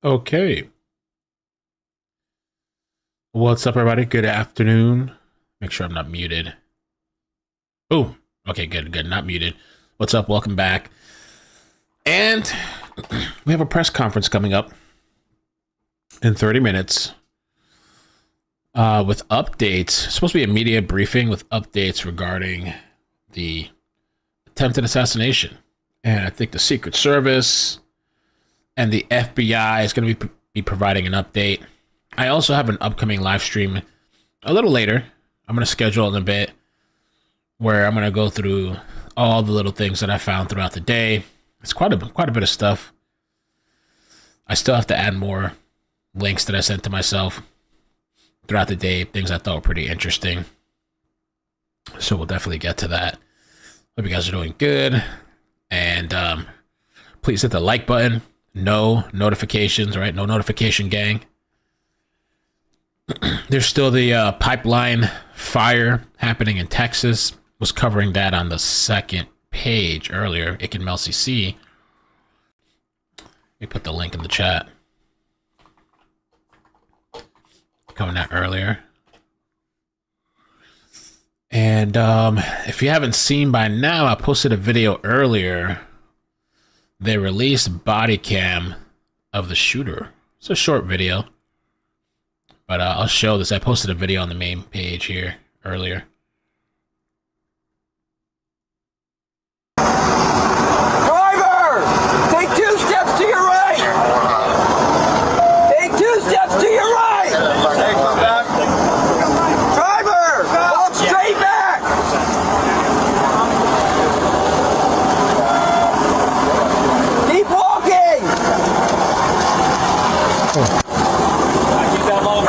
Okay. What's up, everybody? Good afternoon. Make sure I'm not muted. Boom. Okay, good. Not muted. What's up? Welcome back. And we have a press conference coming up in 30 minutes with updates. It's supposed to be a media briefing with updates regarding the attempted assassination. And I think the Secret Service and the FBI is going to be providing an update. I also have an upcoming live stream a little later. I'm going to schedule it in a bit where I'm going to go through all the little things that I found throughout the day. It's quite a bit of stuff. I still have to add more links that I sent to myself throughout the day, things I thought were pretty interesting. So we'll definitely get to that. Hope you guys are doing good. And please hit the like button. No notifications, right? No notification gang. There's still the pipeline fire happening in Texas. Was covering that on the second page earlier. It can Mel CC. Let me put the link in the chat. Covering that earlier. And if you haven't seen by now, I posted a video earlier. They released body cam of the shooter. It's a short video. But I'll show this. I posted a video on the main page here earlier. Driver! Take 2 steps to your right! Take 2 steps to your right! Driver! Walk straight back! Keep walking! Keep that low.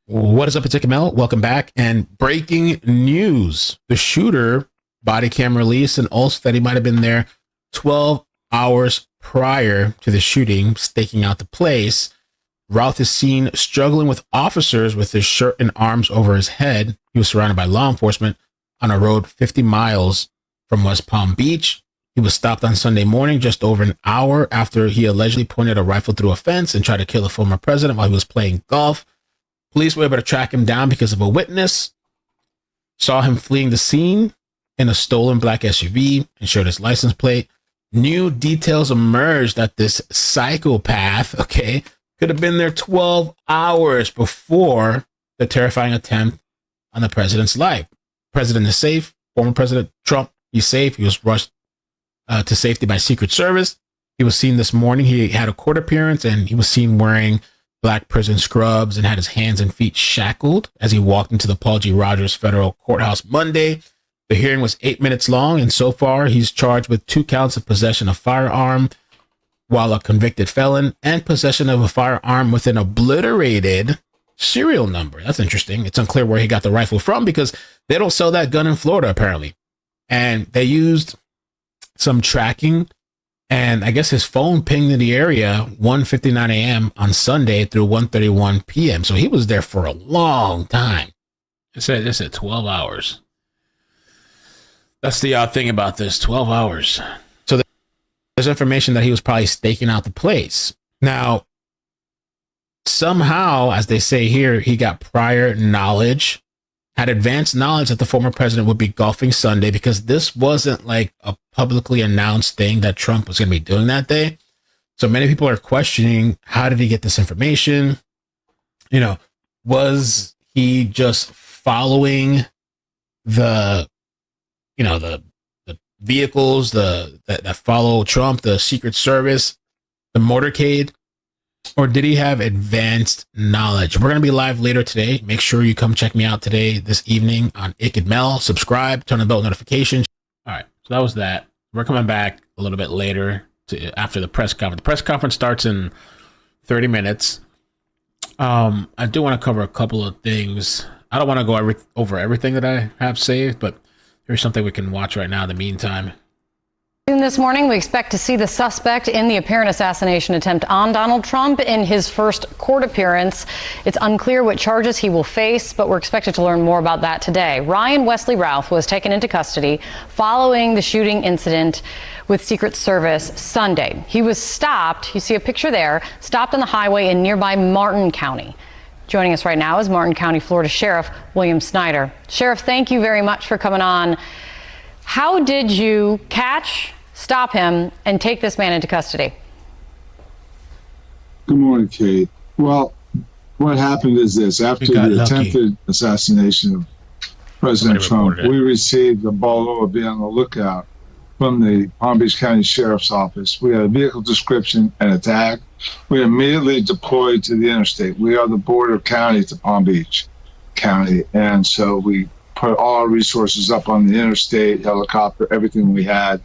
What is up, it's Mel. Welcome back. And breaking news. The shooter body cam released and also that he might have been there 12 hours prior to the shooting, staking out the place. Routh is seen struggling with officers with his shirt and arms over his head. He was surrounded by law enforcement on a road 50 miles from West Palm Beach. He was stopped on Sunday morning just over an hour after he allegedly pointed a rifle through a fence and tried to kill the former president while he was playing golf. Police were able to track him down because of a witness, saw him fleeing the scene in a stolen black SUV and showed his license plate. New details emerged that this psychopath, could have been there 12 hours before the terrifying attempt on the president's life. President is safe. Former President Trump, he's safe. He was rushed to safety by Secret Service. He was seen this morning. He had a court appearance and he was seen wearing black prison scrubs and had his hands and feet shackled as he walked into the Paul G. Rogers Federal Courthouse Monday. The hearing was 8 minutes long, and so far he's charged with 2 counts of possession of firearm while a convicted felon and possession of a firearm with an obliterated serial number. That's interesting. It's unclear where he got the rifle from because they don't sell that gun in Florida, apparently. And they used some tracking. And I guess his phone pinged in the area 1:59 a.m. on Sunday through 1:31 p.m. So he was there for a long time. It said 12 hours. That's the odd thing about this, 12 hours. So there's information that he was probably staking out the place. Now, somehow, as they say here, he got prior knowledge, had advanced knowledge that the former president would be golfing Sunday because this wasn't like a publicly announced thing that Trump was going to be doing that day. So many people are questioning, how did he get this information? Was he just following the vehicles that follow Trump, the Secret Service, the motorcade? Or did he have advanced knowledge? We're going to be live later today. Make sure you come check me out today, this evening on Mel. Subscribe, turn on the bell notifications. All right, so that was that. We're coming back a little bit later after the press conference. The press conference starts in 30 minutes. I do want to cover a couple of things. I don't want to go over everything that I have saved, but here's something we can watch right now in the meantime. This morning, we expect to see the suspect in the apparent assassination attempt on Donald Trump in his first court appearance. It's unclear what charges he will face, but we're expected to learn more about that today. Ryan Wesley Routh was taken into custody following the shooting incident with Secret Service Sunday. He was stopped, you see a picture there, stopped on the highway in nearby Martin County. Joining us right now is Martin County, Florida Sheriff William Snyder. Sheriff, thank you very much for coming on. How did you catch, stop him, and take this man into custody? Good morning, Kate. Well, what happened is this. After the attempted assassination of President Trump, we received a bolo of being on the lookout from the Palm Beach County Sheriff's Office. We had a vehicle description and a tag. We immediately deployed to the interstate. We are the border county to Palm Beach County, and so we put all our resources up on the interstate, helicopter, everything we had.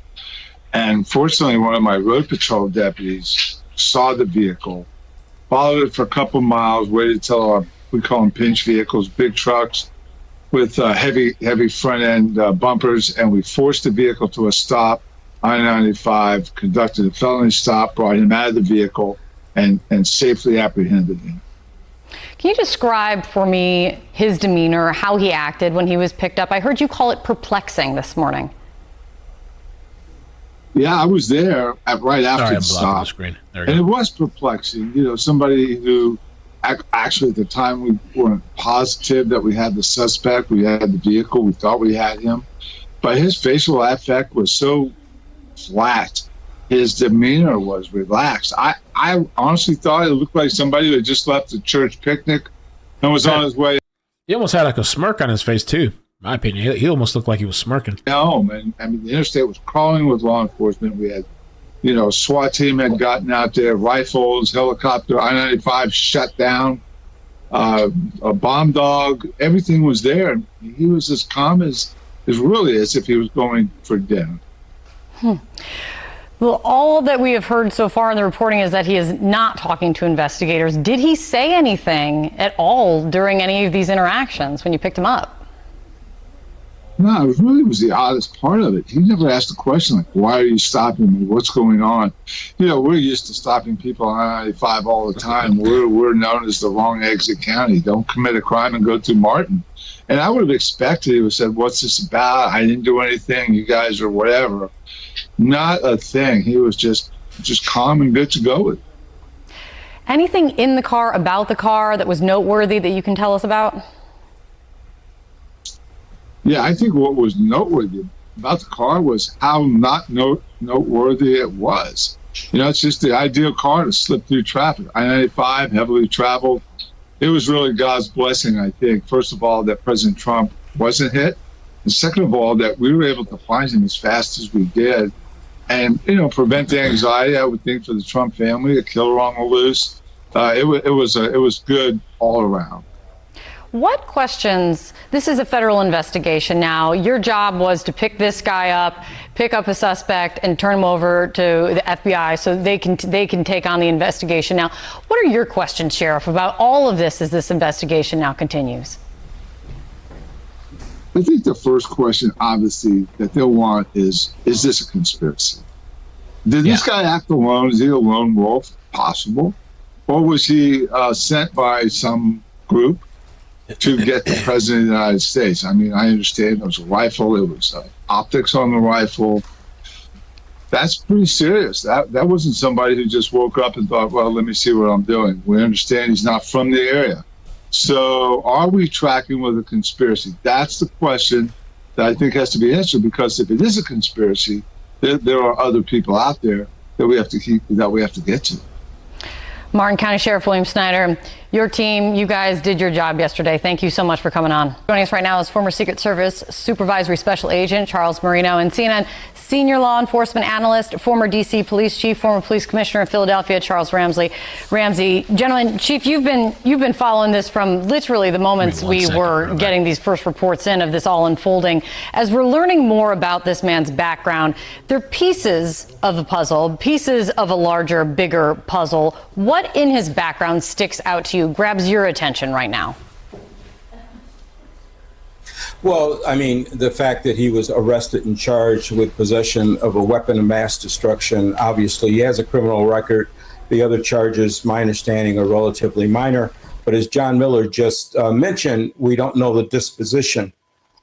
And fortunately, one of my road patrol deputies saw the vehicle, followed it for a couple miles, waited till our, we call them pinch vehicles, big trucks with heavy front end bumpers, and we forced the vehicle to a stop. I-95 conducted a felony stop, brought him out of the vehicle, and safely apprehended him. Can you describe for me his demeanor, how he acted when he was picked up? I heard you call it perplexing this morning. Yeah, I was there right after the stop, the screen. And it was perplexing. You know, somebody who actually at the time we weren't positive that we had the suspect, we had the vehicle, we thought we had him, but his facial affect was so flat. His demeanor was relaxed. I honestly thought it looked like somebody who had just left a church picnic and was on his way. He almost had like a smirk on his face too. In my opinion, he almost looked like he was smirking. Home, and I mean, the interstate was crawling with law enforcement. We had, you know, SWAT team had gotten out there, rifles, helicopter, I-95 shut down, a bomb dog, everything was there. He was as calm as really as if he was going for dinner. Well, all that we have heard so far in the reporting is that he is not talking to investigators. Did he say anything at all during any of these interactions when you picked him up? No, it really was the oddest part of it. He never asked a question like, why are you stopping me? What's going on? You know, we're used to stopping people on I-95 all the time. We're known as the wrong exit county. Don't commit a crime and go through Martin. And I would have expected he would have said, what's this about? I didn't do anything. You guys are whatever. Not a thing. He was just calm and good to go with. Anything in the car, about the car, that was noteworthy that you can tell us about? Yeah, I think what was noteworthy about the car was how not noteworthy it was. You know, it's just the ideal car to slip through traffic. I-95, heavily traveled. It was really God's blessing, I think. First of all, that President Trump wasn't hit. And second of all, that we were able to find him as fast as we did. And, you know, prevent the anxiety, I would think, for the Trump family, a killer on the loose. It was good all around. What questions, this is a federal investigation now, your job was to pick this guy up, pick up a suspect, and turn him over to the FBI so they can take on the investigation. Now, what are your questions, Sheriff, about all of this as this investigation now continues? I think the first question, obviously, that they'll want is this a conspiracy? Did this guy act alone? Is he a lone wolf? Possible. Or was he sent by some group to get the president of the United States? I mean, I understand there was a rifle. It was optics on the rifle. That's pretty serious. That wasn't somebody who just woke up and thought, well, let me see what I'm doing. We understand he's not from the area. So are we tracking with a conspiracy? That's the question that I think has to be answered, because if it is a conspiracy, there are other people out there that we have to get to. Martin County Sheriff William Snyder, your team, you guys did your job yesterday. Thank you so much for coming on. Joining us right now is former Secret Service Supervisory Special Agent Charles Marino, and CNN senior law enforcement analyst, former D.C. Police Chief, former Police Commissioner of Philadelphia, Charles Ramsey. Gentlemen, Chief, you've been following this from literally the moments we were getting these first reports in of this all unfolding. As we're learning more about this man's background, they're pieces of a puzzle, pieces of a larger, bigger puzzle. What in his background sticks out to you, grabs your attention right now? Well, I mean, the fact that he was arrested and charged with possession of a weapon of mass destruction, obviously he has a criminal record. The other charges, my understanding, are relatively minor. But as John Miller just mentioned, we don't know the disposition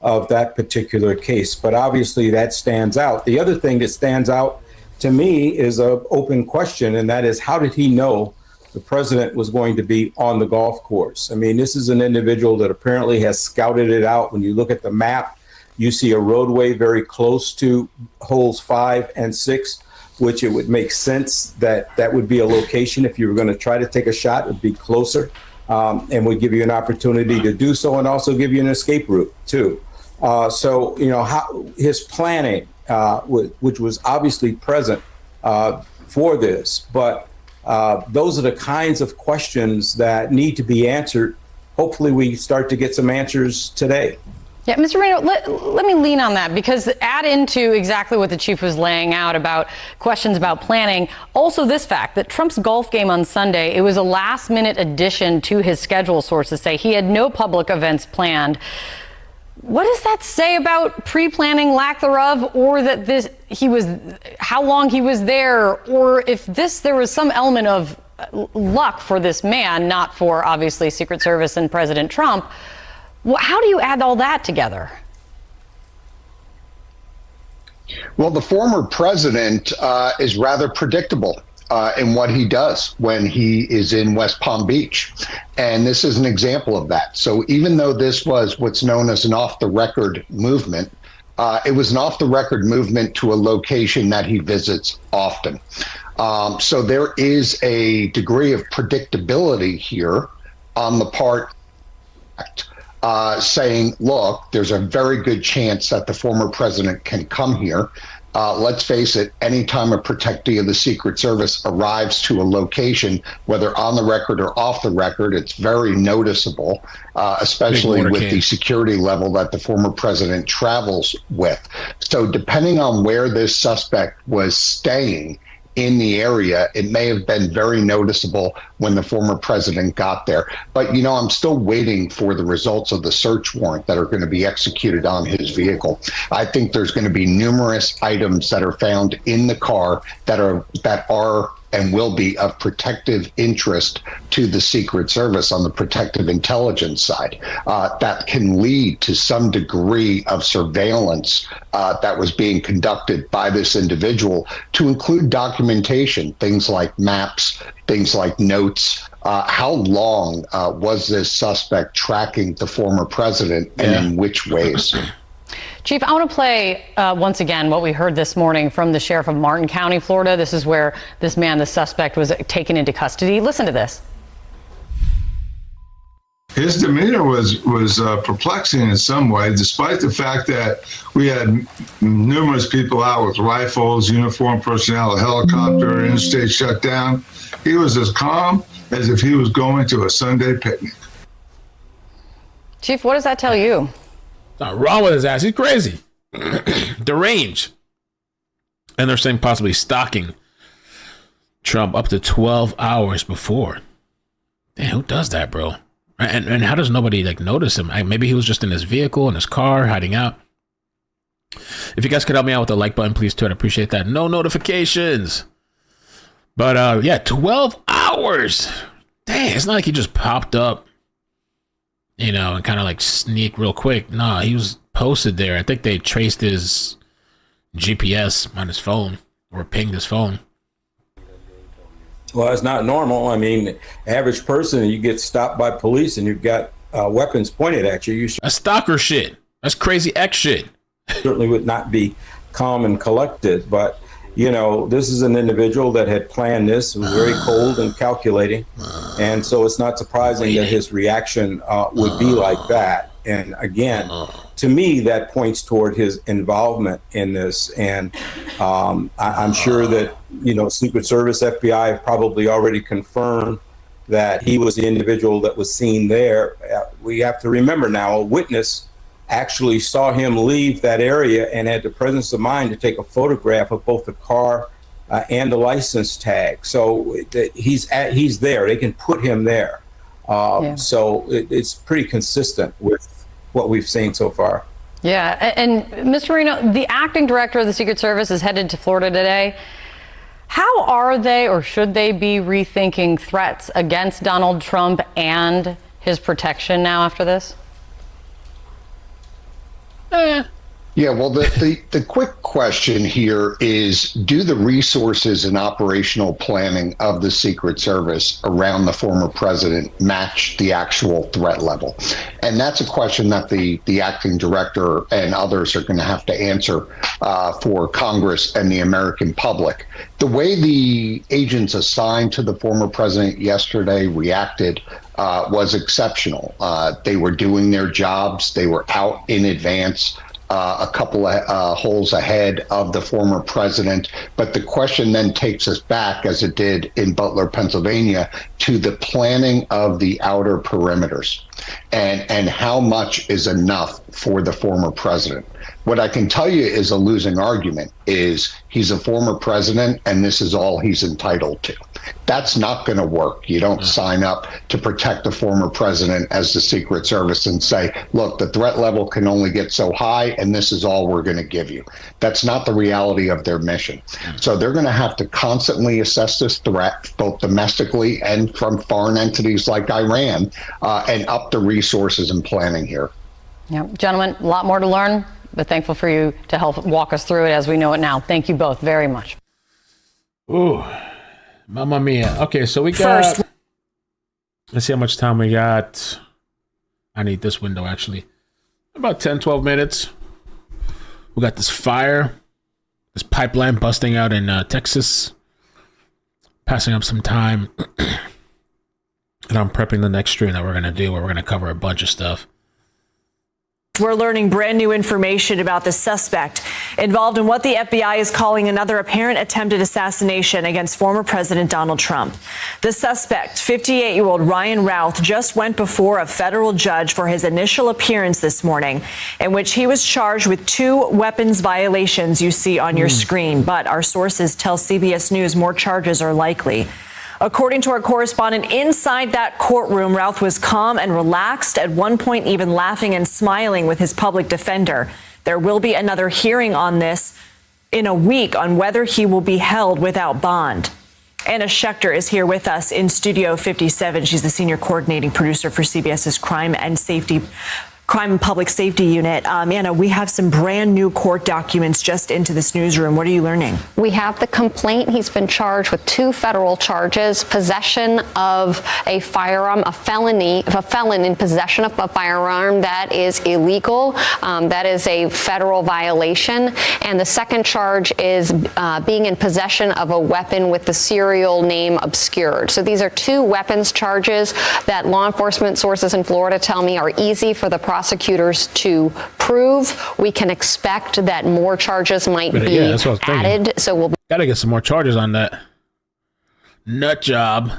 of that particular case. But obviously that stands out. The other thing that stands out to me is an open question, and that is, how did he know the president was going to be on the golf course? I mean, this is an individual that apparently has scouted it out. When you look at the map, you see a roadway very close to holes 5 and 6, which it would make sense that that would be a location. If you were going to try to take a shot, it would be closer, and would give you an opportunity to do so, and also give you an escape route too. So, you know, how his planning, which was obviously present for this, but those are the kinds of questions that need to be answered. Hopefully we start to get some answers today. Yeah, Mr. Reno, let me lean on that, because add into exactly what the chief was laying out about questions about planning. Also this fact that Trump's golf game on Sunday, it was a last minute addition to his schedule, sources say. He had no public events planned. What does that say about pre-planning, lack thereof, or that how long he was there, or if there was some element of luck for this man, not for obviously Secret Service and President Trump? How do you add all that together? Well, the former president is rather predictable in what he does when he is in West Palm Beach. And this is an example of that. So even though this was what's known as an off-the-record movement, it was an off-the-record movement to a location that he visits often. So there is a degree of predictability here on the part saying, look, there's a very good chance that the former president can come here. Let's face it, anytime a protectee of the Secret Service arrives to a location, whether on the record or off the record, it's very noticeable, especially with the security level that the former president travels with. So depending on where this suspect was staying in the area, it may have been very noticeable when the former president got there. But, you know, I'm still waiting for the results of the search warrant that are going to be executed on his vehicle. I think there's going to be numerous items that are found in the car that are and will be of protective interest to the Secret Service on the protective intelligence side, that can lead to some degree of surveillance that was being conducted by this individual, to include documentation, things like maps, things like notes. How long was this suspect tracking the former president, and in which ways? Chief, I want to play once again what we heard this morning from the sheriff of Martin County, Florida. This is where this man, the suspect, was taken into custody. Listen to this. His demeanor was perplexing in some way, despite the fact that we had numerous people out with rifles, uniformed personnel, a helicopter, interstate shut down. He was as calm as if he was going to a Sunday picnic. Chief, what does that tell you? Not wrong with his ass. He's crazy. Deranged. And they're saying possibly stalking Trump up to 12 hours before. Damn, who does that, bro? And how does nobody notice him? Maybe he was just in his vehicle, in his car, hiding out. If you guys could help me out with the like button, please, too. I'd appreciate that. No notifications. But yeah, 12 hours. Dang, it's not like he just popped up, you know, and kind of sneak real quick. No, he was posted there. I think they traced his GPS on his phone, or pinged his phone. Well, it's not normal. I mean, average person, you get stopped by police and you've got weapons pointed at you. That's stalker shit. That's crazy X shit. Certainly would not be calm and collected. But, you know, this is an individual that had planned this. It was very cold and calculating. And so it's not surprising that his reaction would be like that. And again, to me, that points toward his involvement in this. And I'm sure that, you know, Secret Service, FBI have probably already confirmed that he was the individual that was seen there. We have to remember now, a witness actually saw him leave that area and had the presence of mind to take a photograph of both the car and the license tag. So he's there. They can put him there. So it's pretty consistent with what we've seen so far. Yeah. And Mr. Marino, the acting director of the Secret Service is headed to Florida today. How are they, or should they be, rethinking threats against Donald Trump and his protection now after this? Yeah, well, the quick question here is, do the resources and operational planning of the Secret Service around the former president match the actual threat level? And that's a question that the acting director and others are going to have to answer for Congress and the American public. The way the agents assigned to the former president yesterday reacted was exceptional. They were doing their jobs. They were out in advance, a couple of holes ahead of the former president. But the question then takes us back, as it did in Butler, Pennsylvania, to the planning of the outer perimeters and how much is enough for the former president. What I can tell you is a losing argument is he's a former president and this is all he's entitled to. That's not going to work. You don't sign up to protect the former president as the Secret Service and say, look, the threat level can only get so high and this is all we're going to give you. That's not the reality of their mission. So they're going to have to constantly assess this threat, both domestically and from foreign entities like Iran, and up the resources and planning here. Yeah, gentlemen, a lot more to learn, but thankful for you to help walk us through it as we know it now. Thank you both very much. Ooh, mamma mia. Okay, so we got, let's see how much time we got. I need this window, actually. About 10, 12 minutes. We got this fire, this pipeline busting out in Texas. Passing up some time. And I'm prepping the next stream that we're going to do, where we're going to cover a bunch of stuff. We're learning brand new information about the suspect involved in what the FBI is calling another apparent attempted assassination against former President Donald Trump. The suspect, 58-year-old Ryan Routh, just went before a federal judge for his initial appearance this morning, in which he was charged with 2 weapons violations you see on your screen. But our sources tell CBS News more charges are likely. According to our correspondent, inside that courtroom, Routh was calm and relaxed, at one point even laughing and smiling with his public defender. There will be another hearing on this in a week on whether he will be held without bond. Anna Schechter is here with us in Studio 57. She's the senior coordinating producer for CBS's Crime and Public Safety Unit. Anna, we have some brand new court documents just into this newsroom. What are you learning? We have the complaint. He's been charged with 2 federal charges: possession of a firearm, a felon in possession of a firearm that is illegal. That is a federal violation. And the second charge is being in possession of a weapon with the serial name obscured. So these are 2 weapons charges that law enforcement sources in Florida tell me are easy for the prosecutors to prove. We can expect that more charges might be added. So we'll gotta get some more charges on that nut job,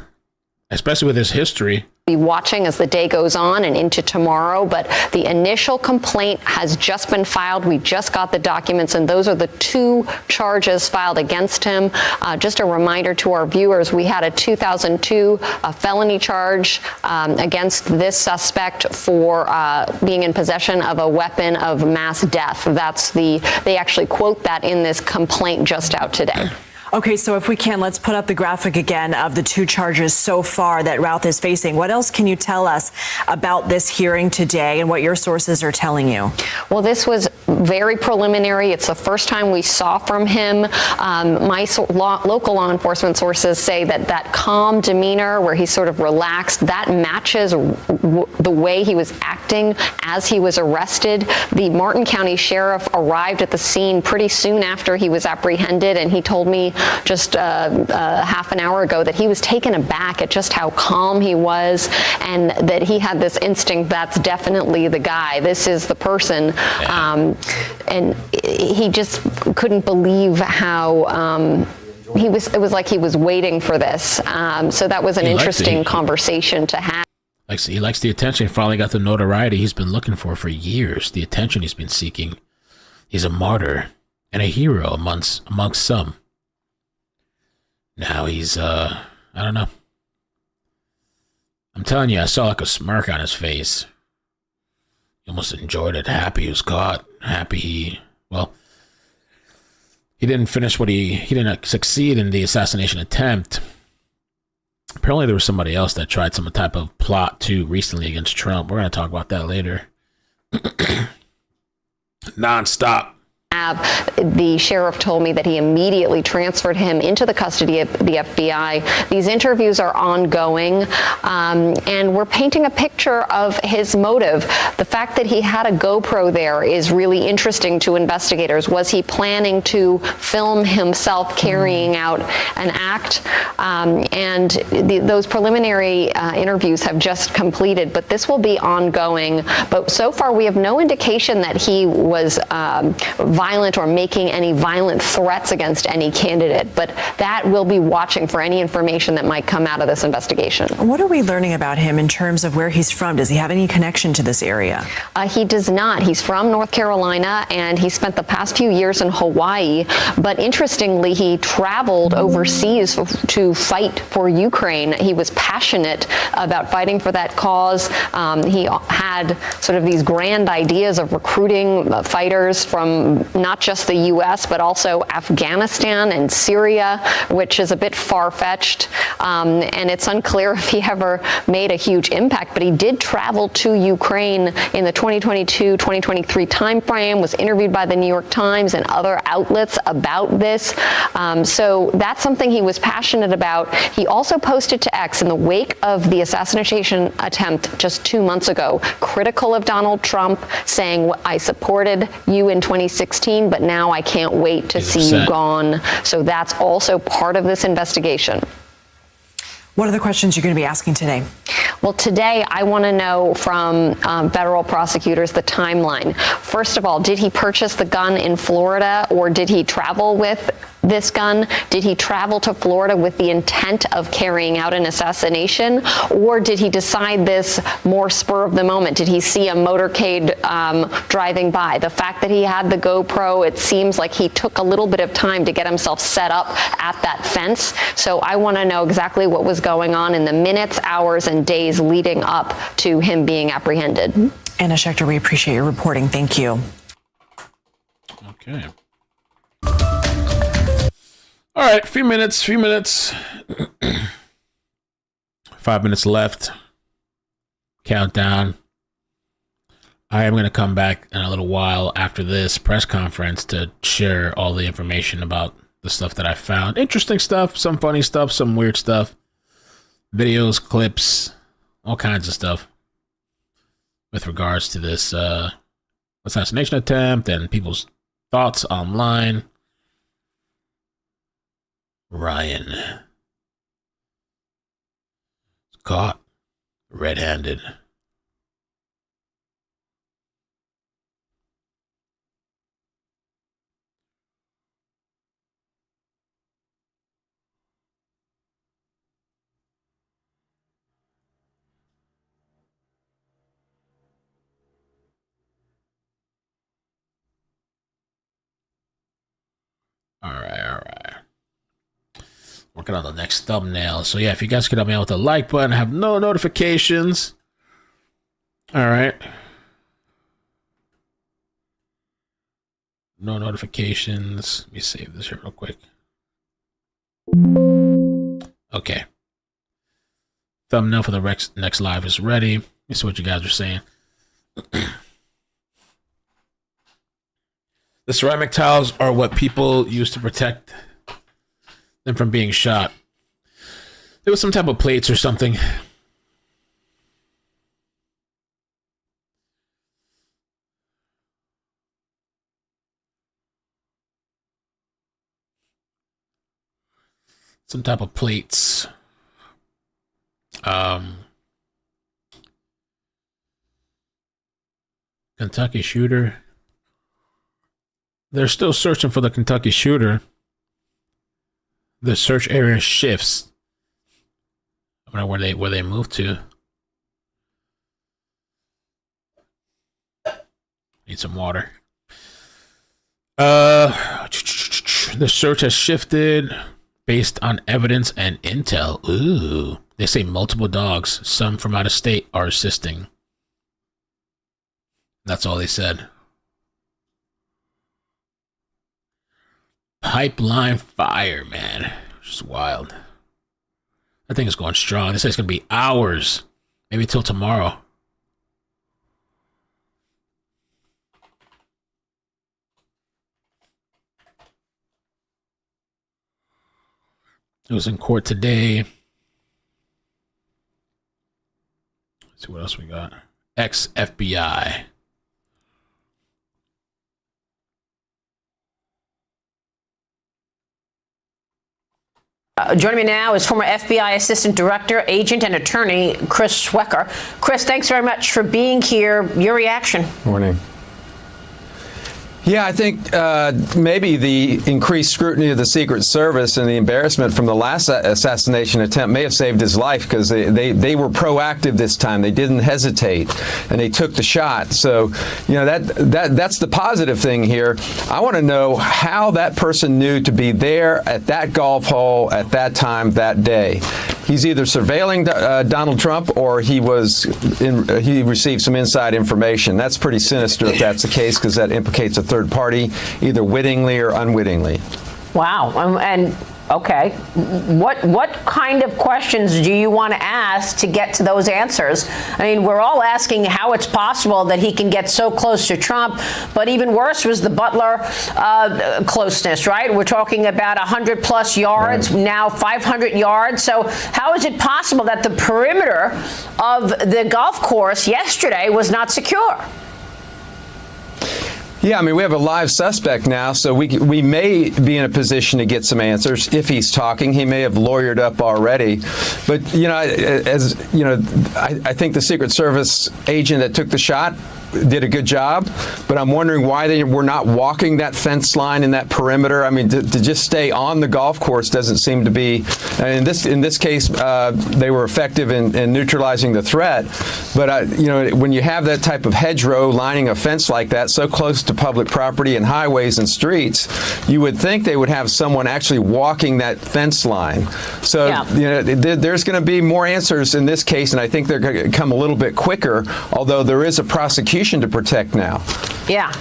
especially with his history. Be watching as the day goes on and into tomorrow, but the initial complaint has just been filed. We just got the documents, and those are the 2 charges filed against him. Just a reminder to our viewers, we had a 2002 felony charge against this suspect for being in possession of a weapon of mass death. They actually quote that in this complaint just out today. Okay, so if we can, let's put up the graphic again of the 2 charges so far that Routh is facing. What else can you tell us about this hearing today and what your sources are telling you? Well, this was very preliminary. It's the first time we saw from him. My local law enforcement sources say that calm demeanor, where he's sort of relaxed, that matches the way he was acting as he was arrested. The Martin County Sheriff arrived at the scene pretty soon after he was apprehended, and he told me just half an hour ago that he was taken aback at just how calm he was, and that he had this instinct, that's definitely the guy. This is the person. And he just couldn't believe how it was like he was waiting for this. So that was an interesting conversation to have. He likes the attention. He finally got the notoriety he's been looking for years, the attention he's been seeking. He's a martyr and a hero amongst some. Now he's, I don't know. I'm telling you, I saw like a smirk on his face. He almost enjoyed it. Happy he was caught. Happy he didn't finish he didn't succeed in the assassination attempt. Apparently there was somebody else that tried some type of plot too recently against Trump. We're going to talk about that later. Non-stop. The sheriff told me that he immediately transferred him into the custody of the FBI. These interviews are ongoing, and we're painting a picture of his motive. The fact that he had a GoPro there is really interesting to investigators. Was he planning to film himself carrying out an act? Those preliminary interviews have just completed, but this will be ongoing. But so far, we have no indication that he was violent or making any violent threats against any candidate, but that we'll be watching for any information that might come out of this investigation. What are we learning about him in terms of where he's from? Does he have any connection to this area? He does not. He's from North Carolina, and he spent the past few years in Hawaii, but interestingly, he traveled overseas to fight for Ukraine. He was passionate about fighting for that cause. He had sort of these grand ideas of recruiting fighters from not just the U.S., but also Afghanistan and Syria, which is a bit far-fetched. And it's unclear if he ever made a huge impact, but he did travel to Ukraine in the 2022-2023 timeframe, was interviewed by the New York Times and other outlets about this. So that's something he was passionate about. He also posted to X in the wake of the assassination attempt just 2 months ago, critical of Donald Trump, saying, I supported you in 2016, but now I can't wait to see you gone. So that's also part of this investigation. What are the questions you're going to be asking today? Well, today I want to know from federal prosecutors the timeline. First of all, did he purchase the gun in Florida, or did he travel with this gun? Did he travel to Florida with the intent of carrying out an assassination, or did he decide this more spur of the moment? Did he see a motorcade driving by? The fact that he had the GoPro, it seems like he took a little bit of time to get himself set up at that fence. So I want to know exactly what was going on in the minutes, hours, and days leading up to him being apprehended. Anna Schechter, we appreciate your reporting. Thank you. Okay. All right, few minutes. 5 minutes left. Countdown. I am going to come back in a little while after this press conference to share all the information about the stuff that I found. Interesting stuff, some funny stuff, some weird stuff. Videos, clips, all kinds of stuff with regards to this assassination attempt and people's thoughts online. Ryan caught red-handed. All right. Working on the next thumbnail. So yeah, if you guys could help me out with the like button, have no notifications. All right. No notifications. Let me save this here real quick. Okay. Thumbnail for the next live is ready. Let me see what you guys are saying. The ceramic tiles are what people use to protect them from being shot. There was some type of plates or something. Some type of plates. Kentucky shooter. They're still searching for the Kentucky shooter. The search area shifts. I wonder where they moved to. Need some water. The search has shifted based on evidence and intel. Ooh. They say multiple dogs, some from out of state, are assisting. That's all they said. Pipeline fire, man. Just wild. That thing is going strong. This is going to be hours. Maybe till tomorrow. It was in court today. Let's see what else we got. Ex-FBI. Joining me now is former FBI Assistant Director, Agent, and Attorney Chris Schwecker. Chris, thanks very much for being here. Your reaction? Morning. Yeah, I think maybe the increased scrutiny of the Secret Service and the embarrassment from the last assassination attempt may have saved his life, because they were proactive this time. They didn't hesitate, and they took the shot. So, you know, that's the positive thing here. I want to know how that person knew to be there at that golf hole at that time that day. He's either surveilling Donald Trump, or he received some inside information. That's pretty sinister if that's the case, because that implicates a third party, either wittingly or unwittingly. Wow. And okay, what kind of questions do you want to ask to get to those answers? I mean, we're all asking how it's possible that he can get so close to Trump, but even worse was the Butler closeness, right? We're talking about 100+ yards, right. Now 500 yards. So how is it possible that the perimeter of the golf course yesterday was not secure? Yeah, I mean, we have a live suspect now, so we may be in a position to get some answers if he's talking. He may have lawyered up already. But, you know, I think the Secret Service agent that took the shot did a good job, but I'm wondering why they were not walking that fence line in that perimeter. I mean, to just stay on the golf course doesn't seem to be. In this case, they were effective in neutralizing the threat. But you know, when you have that type of hedgerow lining a fence like that, so close to public property and highways and streets, you would think they would have someone actually walking that fence line. So yeah. You know, there's going to be more answers in this case, and I think they're going to come a little bit quicker. Although there is a prosecution to protect now. Yeah.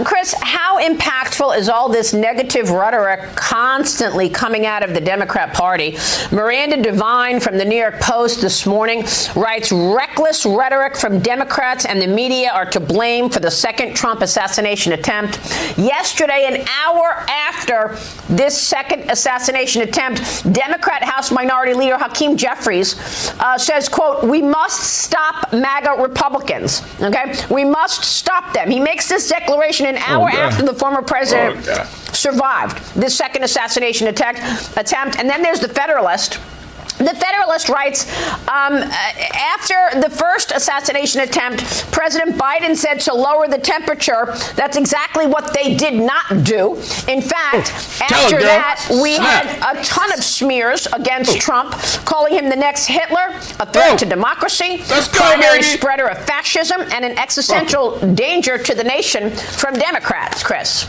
Chris, how impactful is all this negative rhetoric constantly coming out of the Democrat Party? Miranda Devine from the New York Post this morning writes, reckless rhetoric from Democrats and the media are to blame for the second Trump assassination attempt. Yesterday, an hour after this second assassination attempt, Democrat House Minority Leader Hakeem Jeffries says, quote, we must stop MAGA Republicans. Okay? We must stop them. He makes this declaration an hour after the former president survived this second assassination attempt. And then there's the Federalist. The Federalist writes, after the first assassination attempt, President Biden said to lower the temperature. That's exactly what they did not do. In fact, after that, we had a ton of smears against Trump, calling him the next Hitler, a threat to democracy, primary spreader of fascism, and an existential danger to the nation from Democrats, Chris.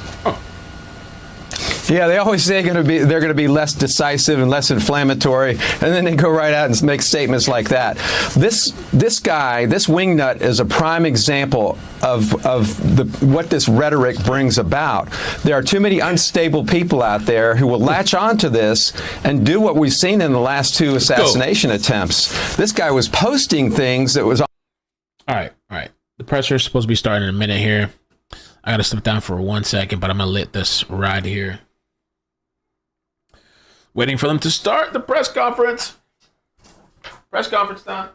Yeah, they always say they're going to be less decisive and less inflammatory, and then they go right out and make statements like that. This guy, this wingnut, is a prime example of what this rhetoric brings about. There are too many unstable people out there who will latch on to this and do what we've seen in the last two assassination attempts. This guy was posting things that was. All right. The presser is supposed to be starting in a minute here. I got to step down for 1 second, but I'm going to let this ride here. Waiting for them to start the press conference. Press conference time.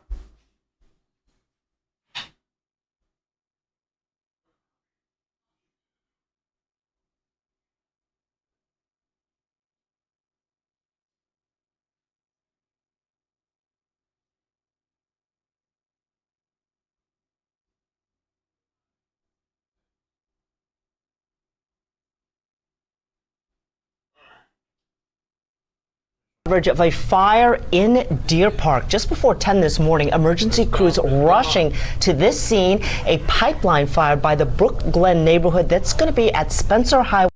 Coverage of a fire in Deer Park. Just before 10 this morning, emergency crews rushing to this scene, a pipeline fire by the Brook Glen neighborhood that's going to be at Spencer Highway.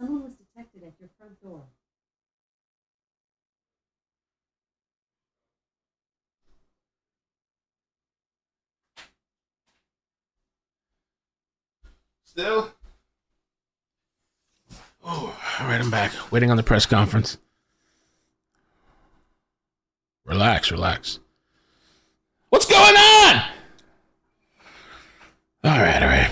Someone was detected at your front door. Still? Oh, all right, I'm back. Waiting on the press conference. Relax, relax. What's going on? All right, all right.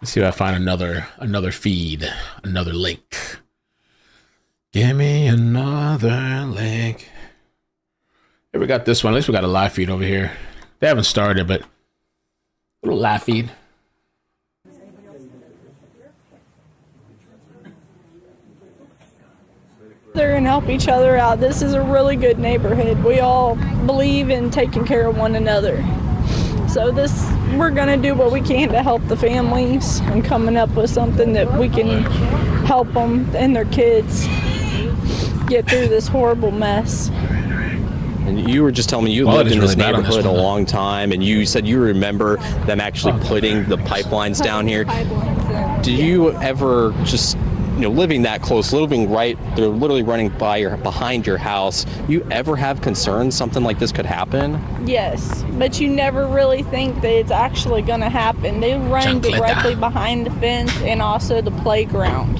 Let's see if I find another feed, another link. Give me another link. Here we got this one. At least we got a live feed over here. They haven't started, but a little live feed. And help each other out. This is a really good neighborhood. We all believe in taking care of one another. So we're gonna do what we can to help the families and coming up with something that we can help them and their kids get through this horrible mess. And you were just telling me you lived in this neighborhood a long time, and you said you remember them actually putting the pipelines down here. Did you ever just, living that close, living right, they're literally running behind your house, you ever have concerns something like this could happen? Yes, but you never really think that it's actually going to happen. They run directly behind the fence and also the playground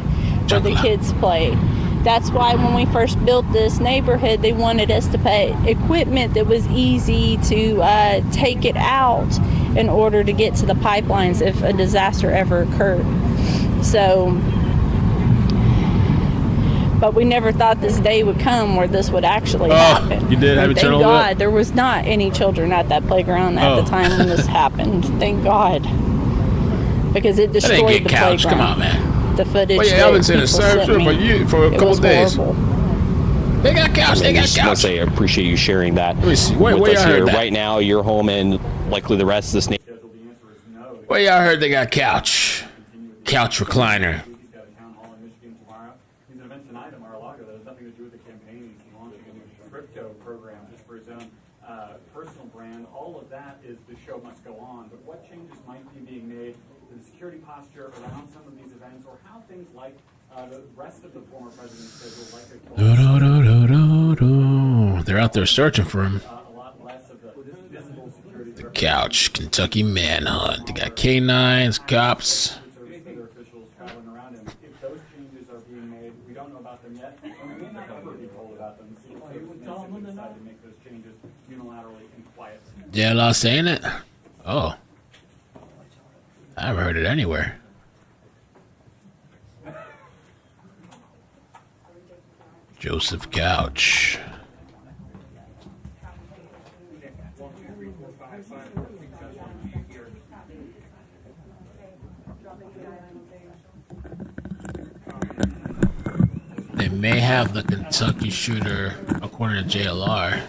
where the kids play. That's why when we first built this neighborhood, they wanted us to put equipment that was easy to take it out in order to get to the pipelines if a disaster ever occurred. So, but we never thought this day would come where this would actually happen. You did have a Thank God there was not any children at that playground at the time when this happened. Thank God. Because it destroyed the playground. Come on, man. The footage. Well, yeah, I've been saying the same for a couple days. Horrible. They got couch. They got couch. I say I appreciate you sharing that with us here right now. Your home and likely the rest of this neighborhood. Well, y'all heard they got couch recliner. These events tonight at Mar-a-Lago that has nothing to do with the campaign. He's launching a new crypto program just for his own personal brand. All of that is the show must go on. But what changes might be being made to the security posture around some of these events, or how things like the rest of the former president's schedule, like They're out there searching for him. The couch, Kentucky manhunt. They got K9s, cops. JLR saying it? Oh. I haven't heard it anywhere. Joseph Couch. They may have the Kentucky shooter, according to JLR.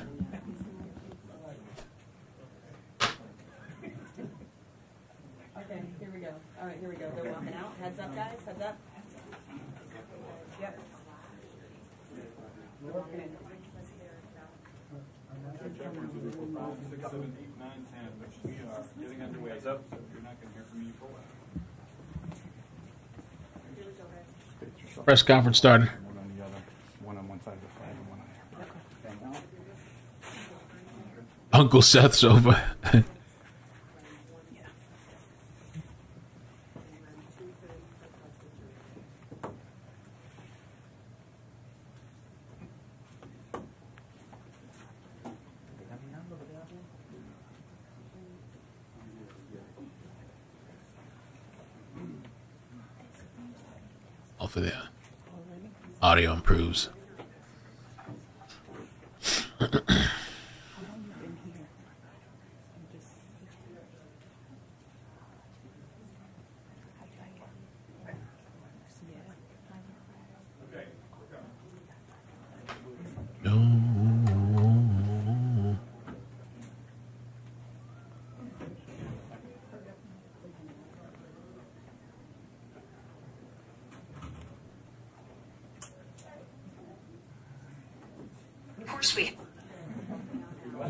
Press conference started. Uncle Seth's over. Hopefully the audio improves. Of course we.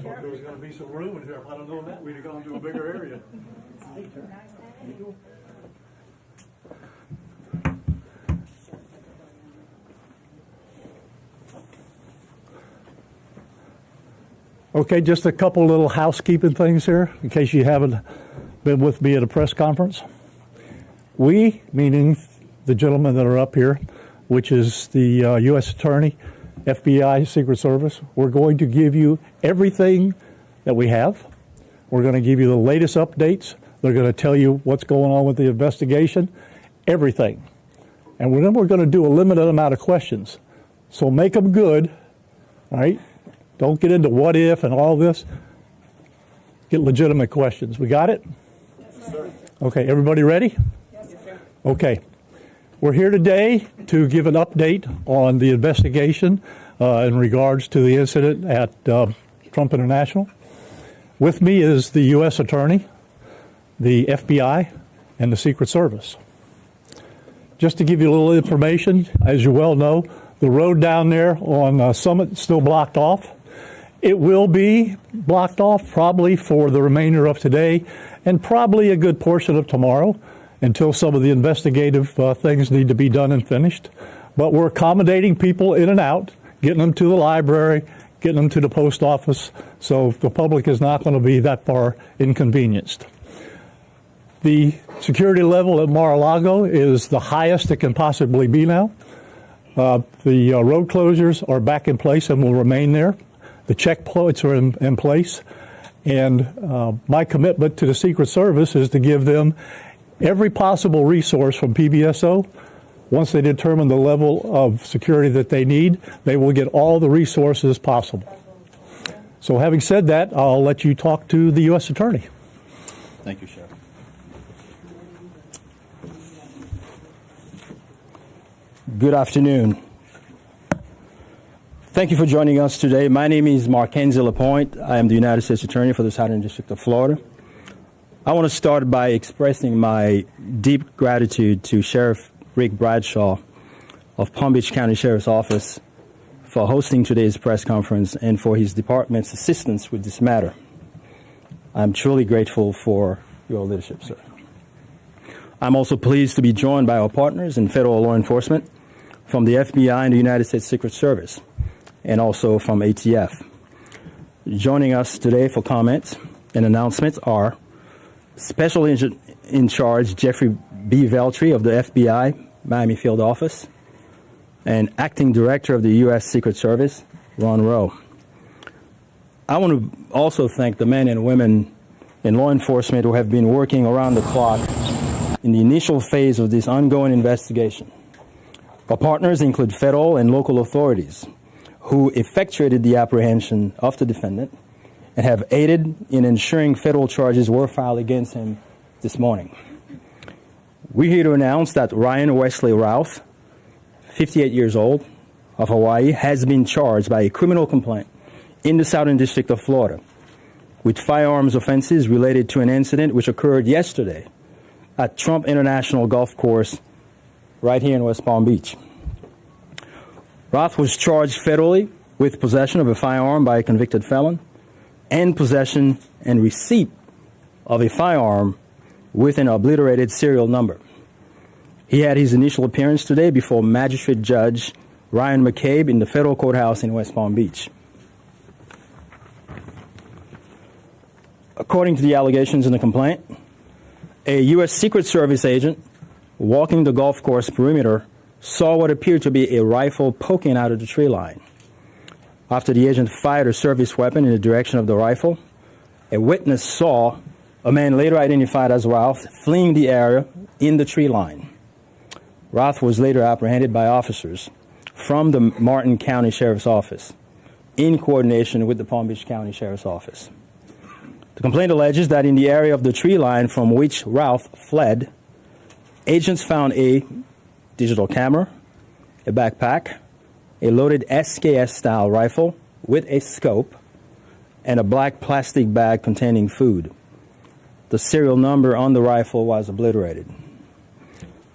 thought there was going to be some room in here. If I'd have known that, we'd have gone to a bigger area. Okay, just a couple little housekeeping things here, in case you haven't been with me at a press conference. We, meaning the gentlemen that are up here, which is the U.S. Attorney, FBI, Secret Service, we're going to give you everything that we have. We're going to give you the latest updates. They're going to tell you what's going on with the investigation, everything. And then we're going to do a limited amount of questions. So make them good, all right? Don't get into what if and all this. Get legitimate questions. We got it? Yes, sir. Okay, everybody ready? Yes, sir. Okay. We're here today to give an update on the investigation in regards to the incident at Trump International. With me is the U.S. Attorney, the FBI, and the Secret Service. Just to give you a little information, as you well know, the road down there on Summit is still blocked off. It will be blocked off probably for the remainder of today and probably a good portion of tomorrow until some of the investigative things need to be done and finished. But we're accommodating people in and out, getting them to the library, getting them to the post office, so the public is not going to be that far inconvenienced. The security level at Mar-a-Lago is the highest it can possibly be now. The road closures are back in place and will remain there. The checkpoints are in place. And my commitment to the Secret Service is to give them every possible resource from PBSO. Once they determine the level of security that they need, they will get all the resources possible. So having said that, I'll let you talk to the U.S. Attorney. Thank you, Sheriff. Good afternoon. Thank you for joining us today. My name is Mackenzie LaPointe. I am the United States Attorney for the Southern District of Florida. I want to start by expressing my deep gratitude to Sheriff Rick Bradshaw of Palm Beach County Sheriff's Office for hosting today's press conference and for his department's assistance with this matter. I'm truly grateful for your leadership, sir. I'm also pleased to be joined by our partners in federal law enforcement from the FBI and the United States Secret Service, and also from ATF. Joining us today for comments and announcements are Special Agent in Charge Jeffrey B. Veltri of the FBI Miami Field Office and Acting Director of the U.S. Secret Service, Ron Rowe. I want to also thank the men and women in law enforcement who have been working around the clock in the initial phase of this ongoing investigation. Our partners include federal and local authorities who effectuated the apprehension of the defendant and have aided in ensuring federal charges were filed against him this morning. We're here to announce that Ryan Wesley Routh, 58 years old, of Hawaii, has been charged by a criminal complaint in the Southern District of Florida with firearms offenses related to an incident which occurred yesterday at Trump International Golf Course right here in West Palm Beach. Roth was charged federally with possession of a firearm by a convicted felon and possession and receipt of a firearm with an obliterated serial number. He had his initial appearance today before Magistrate Judge Ryan McCabe in the federal courthouse in West Palm Beach. According to the allegations in the complaint, a U.S. Secret Service agent walking the golf course perimeter saw what appeared to be a rifle poking out of the tree line. After the agent fired a service weapon in the direction of the rifle, a witness saw a man later identified as Routh fleeing the area in the tree line. Routh was later apprehended by officers from the Martin County Sheriff's Office in coordination with the Palm Beach County Sheriff's Office. The complaint alleges that in the area of the tree line from which Routh fled, agents found a digital camera, a backpack, a loaded SKS-style rifle with a scope, and a black plastic bag containing food. The serial number on the rifle was obliterated.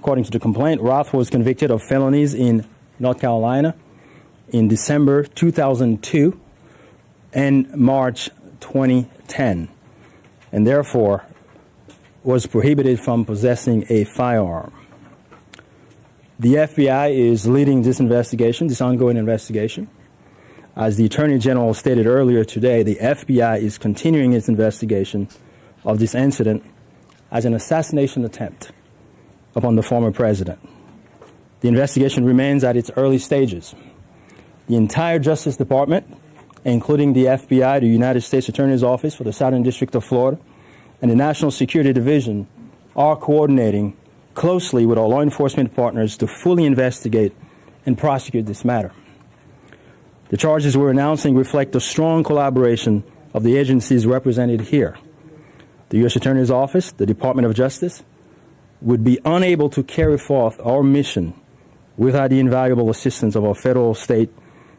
According to the complaint, Roth was convicted of felonies in North Carolina in December 2002 and March 2010, and therefore was prohibited from possessing a firearm. The FBI is leading this investigation, this ongoing investigation. As the Attorney General stated earlier today, the FBI is continuing its investigation of this incident as an assassination attempt upon the former president. The investigation remains at its early stages. The entire Justice Department, including the FBI, the United States Attorney's Office for the Southern District of Florida, and the National Security Division are coordinating closely with our law enforcement partners to fully investigate and prosecute this matter. The charges we're announcing reflect the strong collaboration of the agencies represented here. The U.S. Attorney's Office, the Department of Justice, would be unable to carry forth our mission without the invaluable assistance of our federal, state,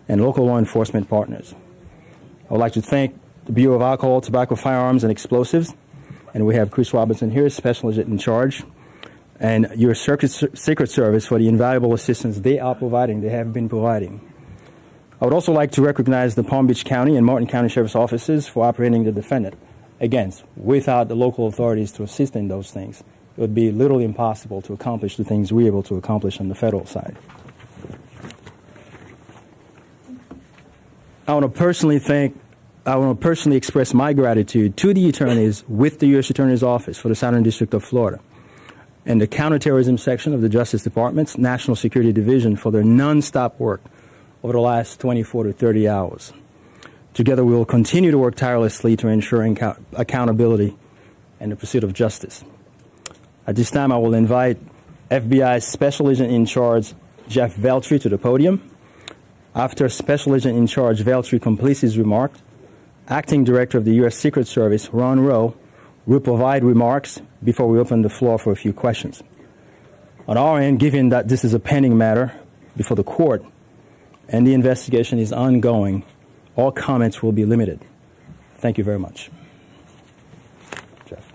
and local law enforcement partners. I would like to thank the Bureau of Alcohol, Tobacco, Firearms, and Explosives, and we have Chris Robinson here, Special Agent in Charge, and your Secret Service for the invaluable assistance they have been providing. I would also like to recognize the Palm Beach County and Martin County Sheriff's Offices for apprehending the defendant. Again, without the local authorities to assist in those things, it would be literally impossible to accomplish the things we're able to accomplish on the federal side. I want to personally express my gratitude to the attorneys with the U.S. Attorney's Office for the Southern District of Florida and the Counterterrorism Section of the Justice Department's National Security Division for their nonstop work over the last 24 to 30 hours. Together, we will continue to work tirelessly to ensure accountability and the pursuit of justice. At this time, I will invite FBI Special Agent in Charge Jeff Veltri to the podium. After Special Agent in Charge Veltri completes his remarks, Acting Director of the U.S. Secret Service, Ron Rowe, will provide remarks before we open the floor for a few questions. On our end, given that this is a pending matter before the court and the investigation is ongoing, all comments will be limited. Thank you very much. Jeff.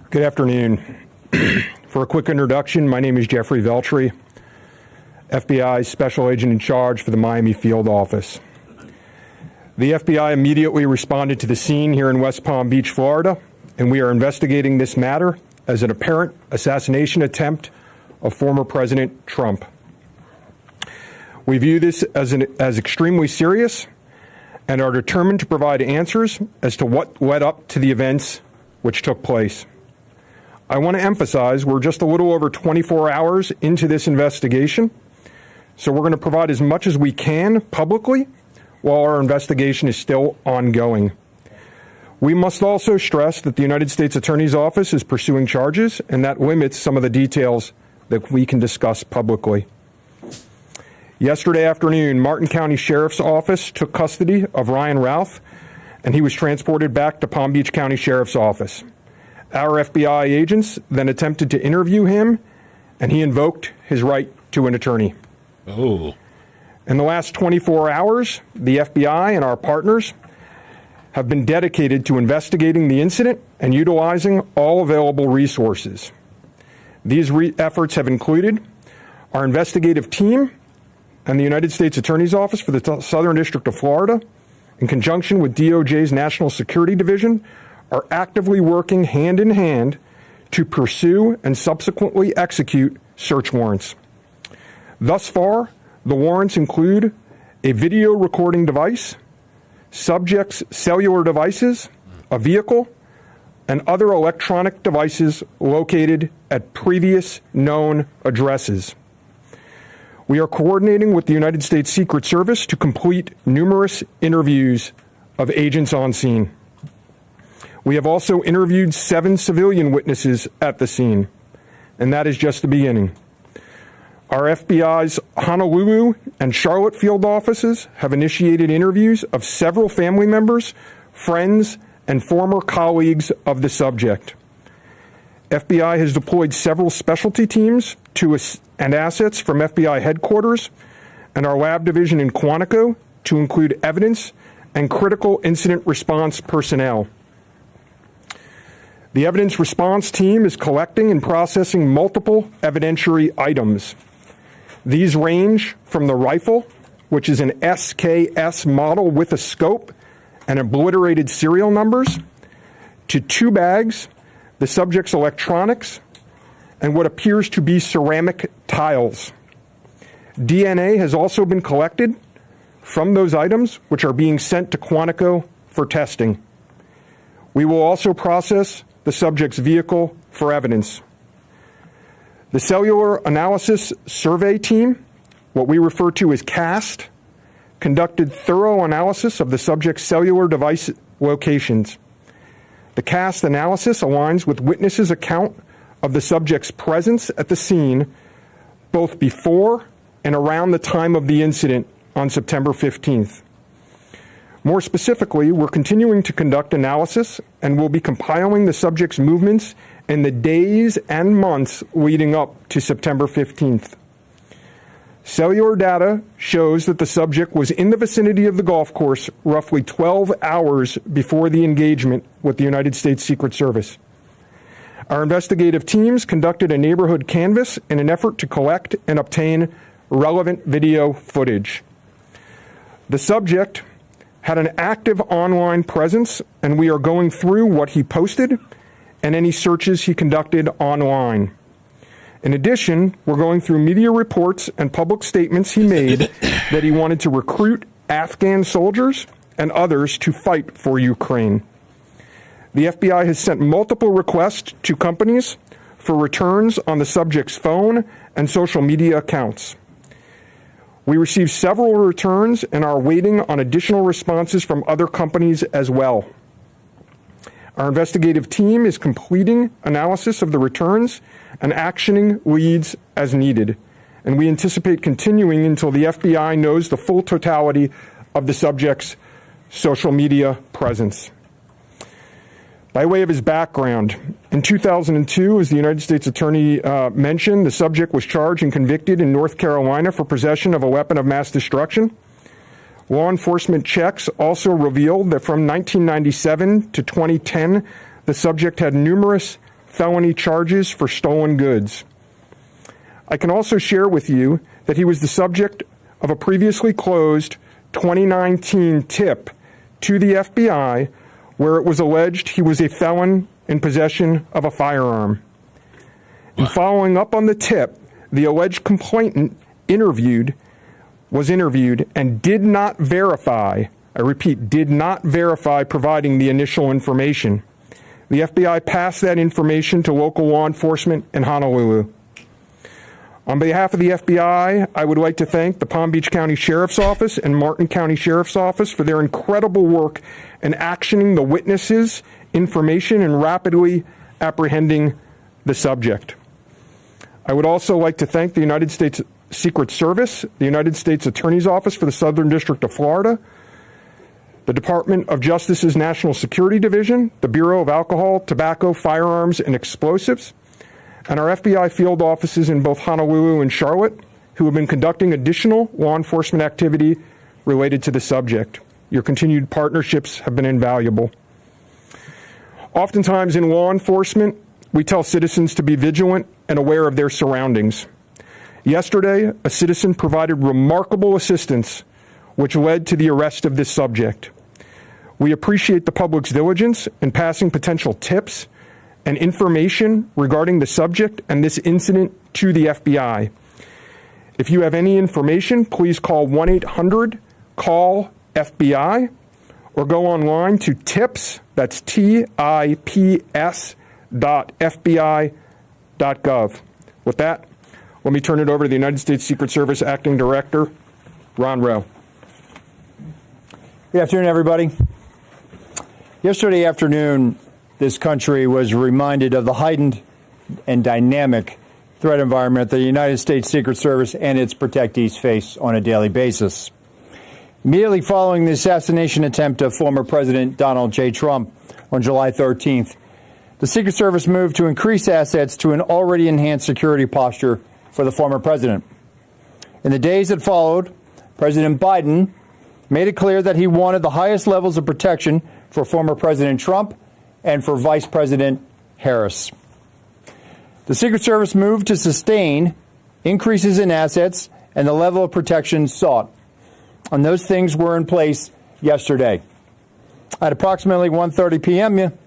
Good afternoon. For a quick introduction, my name is Jeffrey Veltri, FBI Special Agent in Charge for the Miami Field Office. The FBI immediately responded to the scene here in West Palm Beach, Florida, and we are investigating this matter as an apparent assassination attempt of former President Trump. We view this as extremely serious and are determined to provide answers as to what led up to the events which took place. I want to emphasize we're just a little over 24 hours into this investigation, so we're going to provide as much as we can publicly while our investigation is still ongoing. We must also stress that the United States Attorney's Office is pursuing charges, and that limits some of the details that we can discuss publicly. Yesterday afternoon, Martin County Sheriff's Office took custody of Ryan Routh, and he was transported back to Palm Beach County Sheriff's Office. Our FBI agents then attempted to interview him, and he invoked his right to an attorney. Oh. In the last 24 hours, the FBI and our partners have been dedicated to investigating the incident and utilizing all available resources. These efforts have included our investigative team and the United States Attorney's Office for the Southern District of Florida, in conjunction with DOJ's National Security Division, are actively working hand in hand to pursue and subsequently execute search warrants. Thus far, the warrants include a video recording device, subjects' cellular devices, a vehicle, and other electronic devices located at previous known addresses. We are coordinating with the United States Secret Service to complete numerous interviews of agents on scene. We have also interviewed 7 civilian witnesses at the scene, and that is just the beginning. Our FBI's Honolulu and Charlotte field offices have initiated interviews of several family members, friends, and former colleagues of the subject. FBI has deployed several specialty teams and assets from FBI headquarters and our lab division in Quantico to include evidence and critical incident response personnel. The evidence response team is collecting and processing multiple evidentiary items. These range from the rifle, which is an SKS model with a scope and obliterated serial numbers, to 2 bags, the subject's electronics, and what appears to be ceramic tiles. DNA has also been collected from those items, which are being sent to Quantico for testing. We will also process the subject's vehicle for evidence. The Cellular Analysis Survey Team, what we refer to as CAST, conducted thorough analysis of the subject's cellular device locations. The CAST analysis aligns with witnesses' account of the subject's presence at the scene both before and around the time of the incident on September 15th. More specifically, we're continuing to conduct analysis and will be compiling the subject's movements in the days and months leading up to September 15th. Cellular data shows that the subject was in the vicinity of the golf course roughly 12 hours before the engagement with the United States Secret Service. Our investigative teams conducted a neighborhood canvass in an effort to collect and obtain relevant video footage. The subject had an active online presence, and we are going through what he posted and any searches he conducted online. In addition, we're going through media reports and public statements he made that he wanted to recruit Afghan soldiers and others to fight for Ukraine. The FBI has sent multiple requests to companies for returns on the subject's phone and social media accounts. We received several returns and are waiting on additional responses from other companies as well. Our investigative team is completing analysis of the returns and actioning leads as needed, and we anticipate continuing until the FBI knows the full totality of the subject's social media presence. By way of his background, in 2002, as the United States Attorney mentioned, the subject was charged and convicted in North Carolina for possession of a weapon of mass destruction. Law enforcement checks also revealed that from 1997 to 2010, the subject had numerous felony charges for stolen goods. I can also share with you that he was the subject of a previously closed 2019 tip to the FBI where it was alleged he was a felon in possession of a firearm. In following up on the tip, the alleged complainant was interviewed and did not verify, I repeat, did not verify providing the initial information. The FBI passed that information to local law enforcement in Honolulu. On behalf of the FBI, I would like to thank the Palm Beach County Sheriff's Office and Martin County Sheriff's Office for their incredible work in actioning the witnesses' information and rapidly apprehending the subject. I would also like to thank the United States Secret Service, the United States Attorney's Office for the Southern District of Florida, the Department of Justice's National Security Division, the Bureau of Alcohol, Tobacco, Firearms, and Explosives, and our FBI field offices in both Honolulu and Charlotte, who have been conducting additional law enforcement activity related to the subject. Your continued partnerships have been invaluable. Oftentimes in law enforcement, we tell citizens to be vigilant and aware of their surroundings. Yesterday, a citizen provided remarkable assistance, which led to the arrest of this subject. We appreciate the public's diligence in passing potential tips and information regarding the subject and this incident to the FBI. If you have any information, please call 1-800-CALL-FBI or go online to tips, that's tips.fbi.gov. With that, let me turn it over to the United States Secret Service Acting Director, Ron Rowe. Good afternoon, everybody. Yesterday afternoon, this country was reminded of the heightened and dynamic threat environment that the United States Secret Service and its protectees face on a daily basis. Immediately following the assassination attempt of former President Donald J. Trump on July 13th, the Secret Service moved to increase assets to an already enhanced security posture for the former president. In the days that followed, President Biden made it clear that he wanted the highest levels of protection for former President Trump and for Vice President Harris. The Secret Service moved to sustain increases in assets and the level of protection sought. And those things were in place yesterday. At approximately 1:30 p.m.,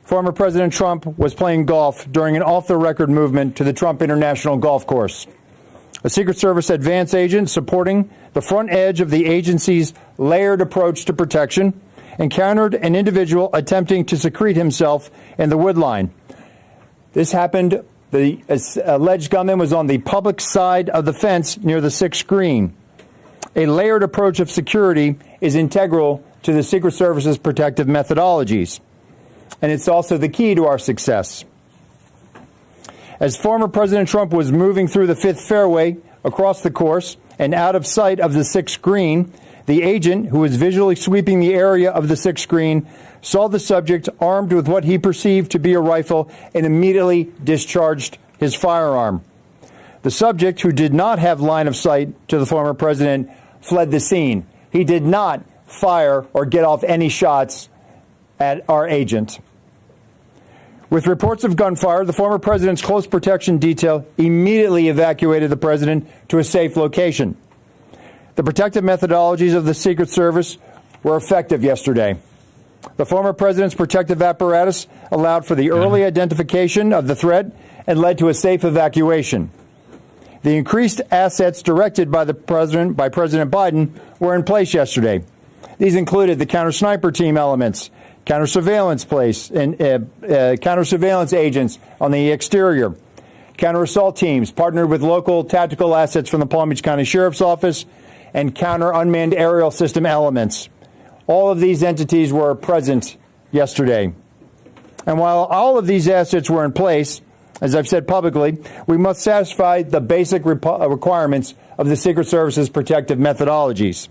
former President Trump was playing golf during an off-the-record movement to the Trump International Golf Course. A Secret Service advance agent supporting the front edge of the agency's layered approach to protection encountered an individual attempting to secrete himself in the wood line. This happened, the alleged gunman was on the public side of the fence near the 6th green. A layered approach of security is integral to the Secret Service's protective methodologies, and it's also the key to our success. As former President Trump was moving through the 5th fairway across the course and out of sight of the 6th green, the agent, who was visually sweeping the area of the 6th green, saw the subject armed with what he perceived to be a rifle and immediately discharged his firearm. The subject, who did not have line of sight to the former president, fled the scene. He did not fire or get off any shots at our agent. With reports of gunfire, the former president's close protection detail immediately evacuated the president to a safe location. The protective methodologies of the Secret Service were effective yesterday. The former president's protective apparatus allowed for the early identification of the threat and led to a safe evacuation. The increased assets directed by President Biden were in place yesterday. These included the counter-sniper team elements, counter-surveillance agents on the exterior, counter-assault teams partnered with local tactical assets from the Palm Beach County Sheriff's Office, and counter-unmanned aerial system elements. All of these entities were present yesterday. And while all of these assets were in place, as I've said publicly, we must satisfy the basic requirements of the Secret Service's protective methodologies.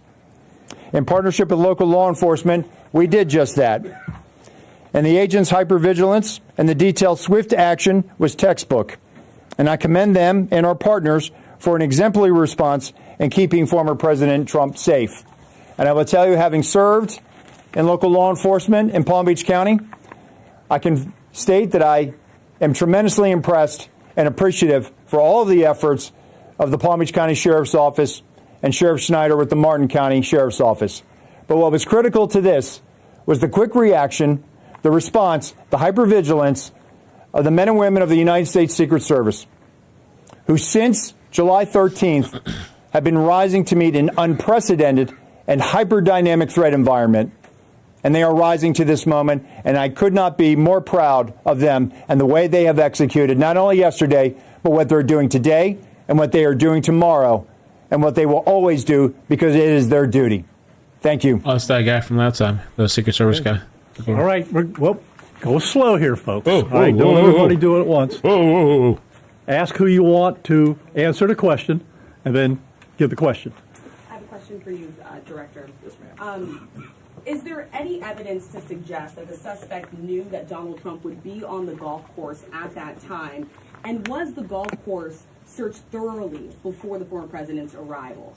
In partnership with local law enforcement, we did just that. And the agents' hypervigilance and the detailed swift action was textbook. And I commend them and our partners for an exemplary response in keeping former President Trump safe. And I will tell you, having served in local law enforcement in Palm Beach County, I can state that I am tremendously impressed and appreciative for all of the efforts of the Palm Beach County Sheriff's Office and Sheriff Schneider with the Martin County Sheriff's Office. But what was critical to this was the quick reaction, the response, the hypervigilance of the men and women of the United States Secret Service, who since July 13th have been rising to meet an unprecedented and hyper-dynamic threat environment. And they are rising to this moment, and I could not be more proud of them and the way they have executed, not only yesterday, but what they're doing today and what they are doing tomorrow and what they will always do, because it is their duty. Thank you. Oh, it's that guy from last time, the Secret Service guy. All right, well, go slow here, folks. All right, don't everybody do it at once. Whoa. Ask who you want to answer the question, and then give the question. I have a question for you, Director. Yes, ma'am. Is there any evidence to suggest that the suspect knew that Donald Trump would be on the golf course at that time? And was the golf course searched thoroughly before the former president's arrival?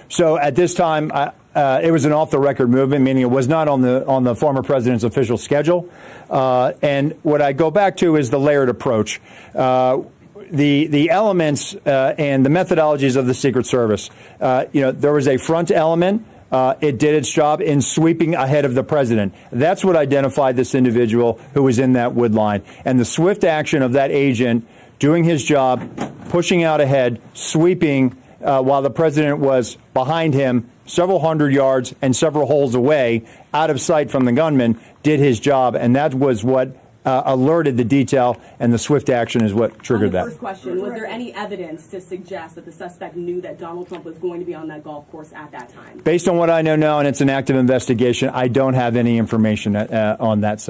So at this time, it was an off-the-record movement, meaning it was not on the former president's official schedule. And what I go back to is the layered approach. The elements and the methodologies of the Secret Service. There was a front element. It did its job in sweeping ahead of the president. That's what identified this individual who was in that wood line. And the swift action of that agent doing his job, pushing out ahead, sweeping while the president was behind him several hundred yards and several holes away, out of sight from the gunman, did his job. And that was what alerted the detail, and the swift action is what triggered that. First question, was there any evidence to suggest that the suspect knew that Donald Trump was going to be on that golf course at that time? Based on what I know now, and it's an active investigation, I don't have any information on that.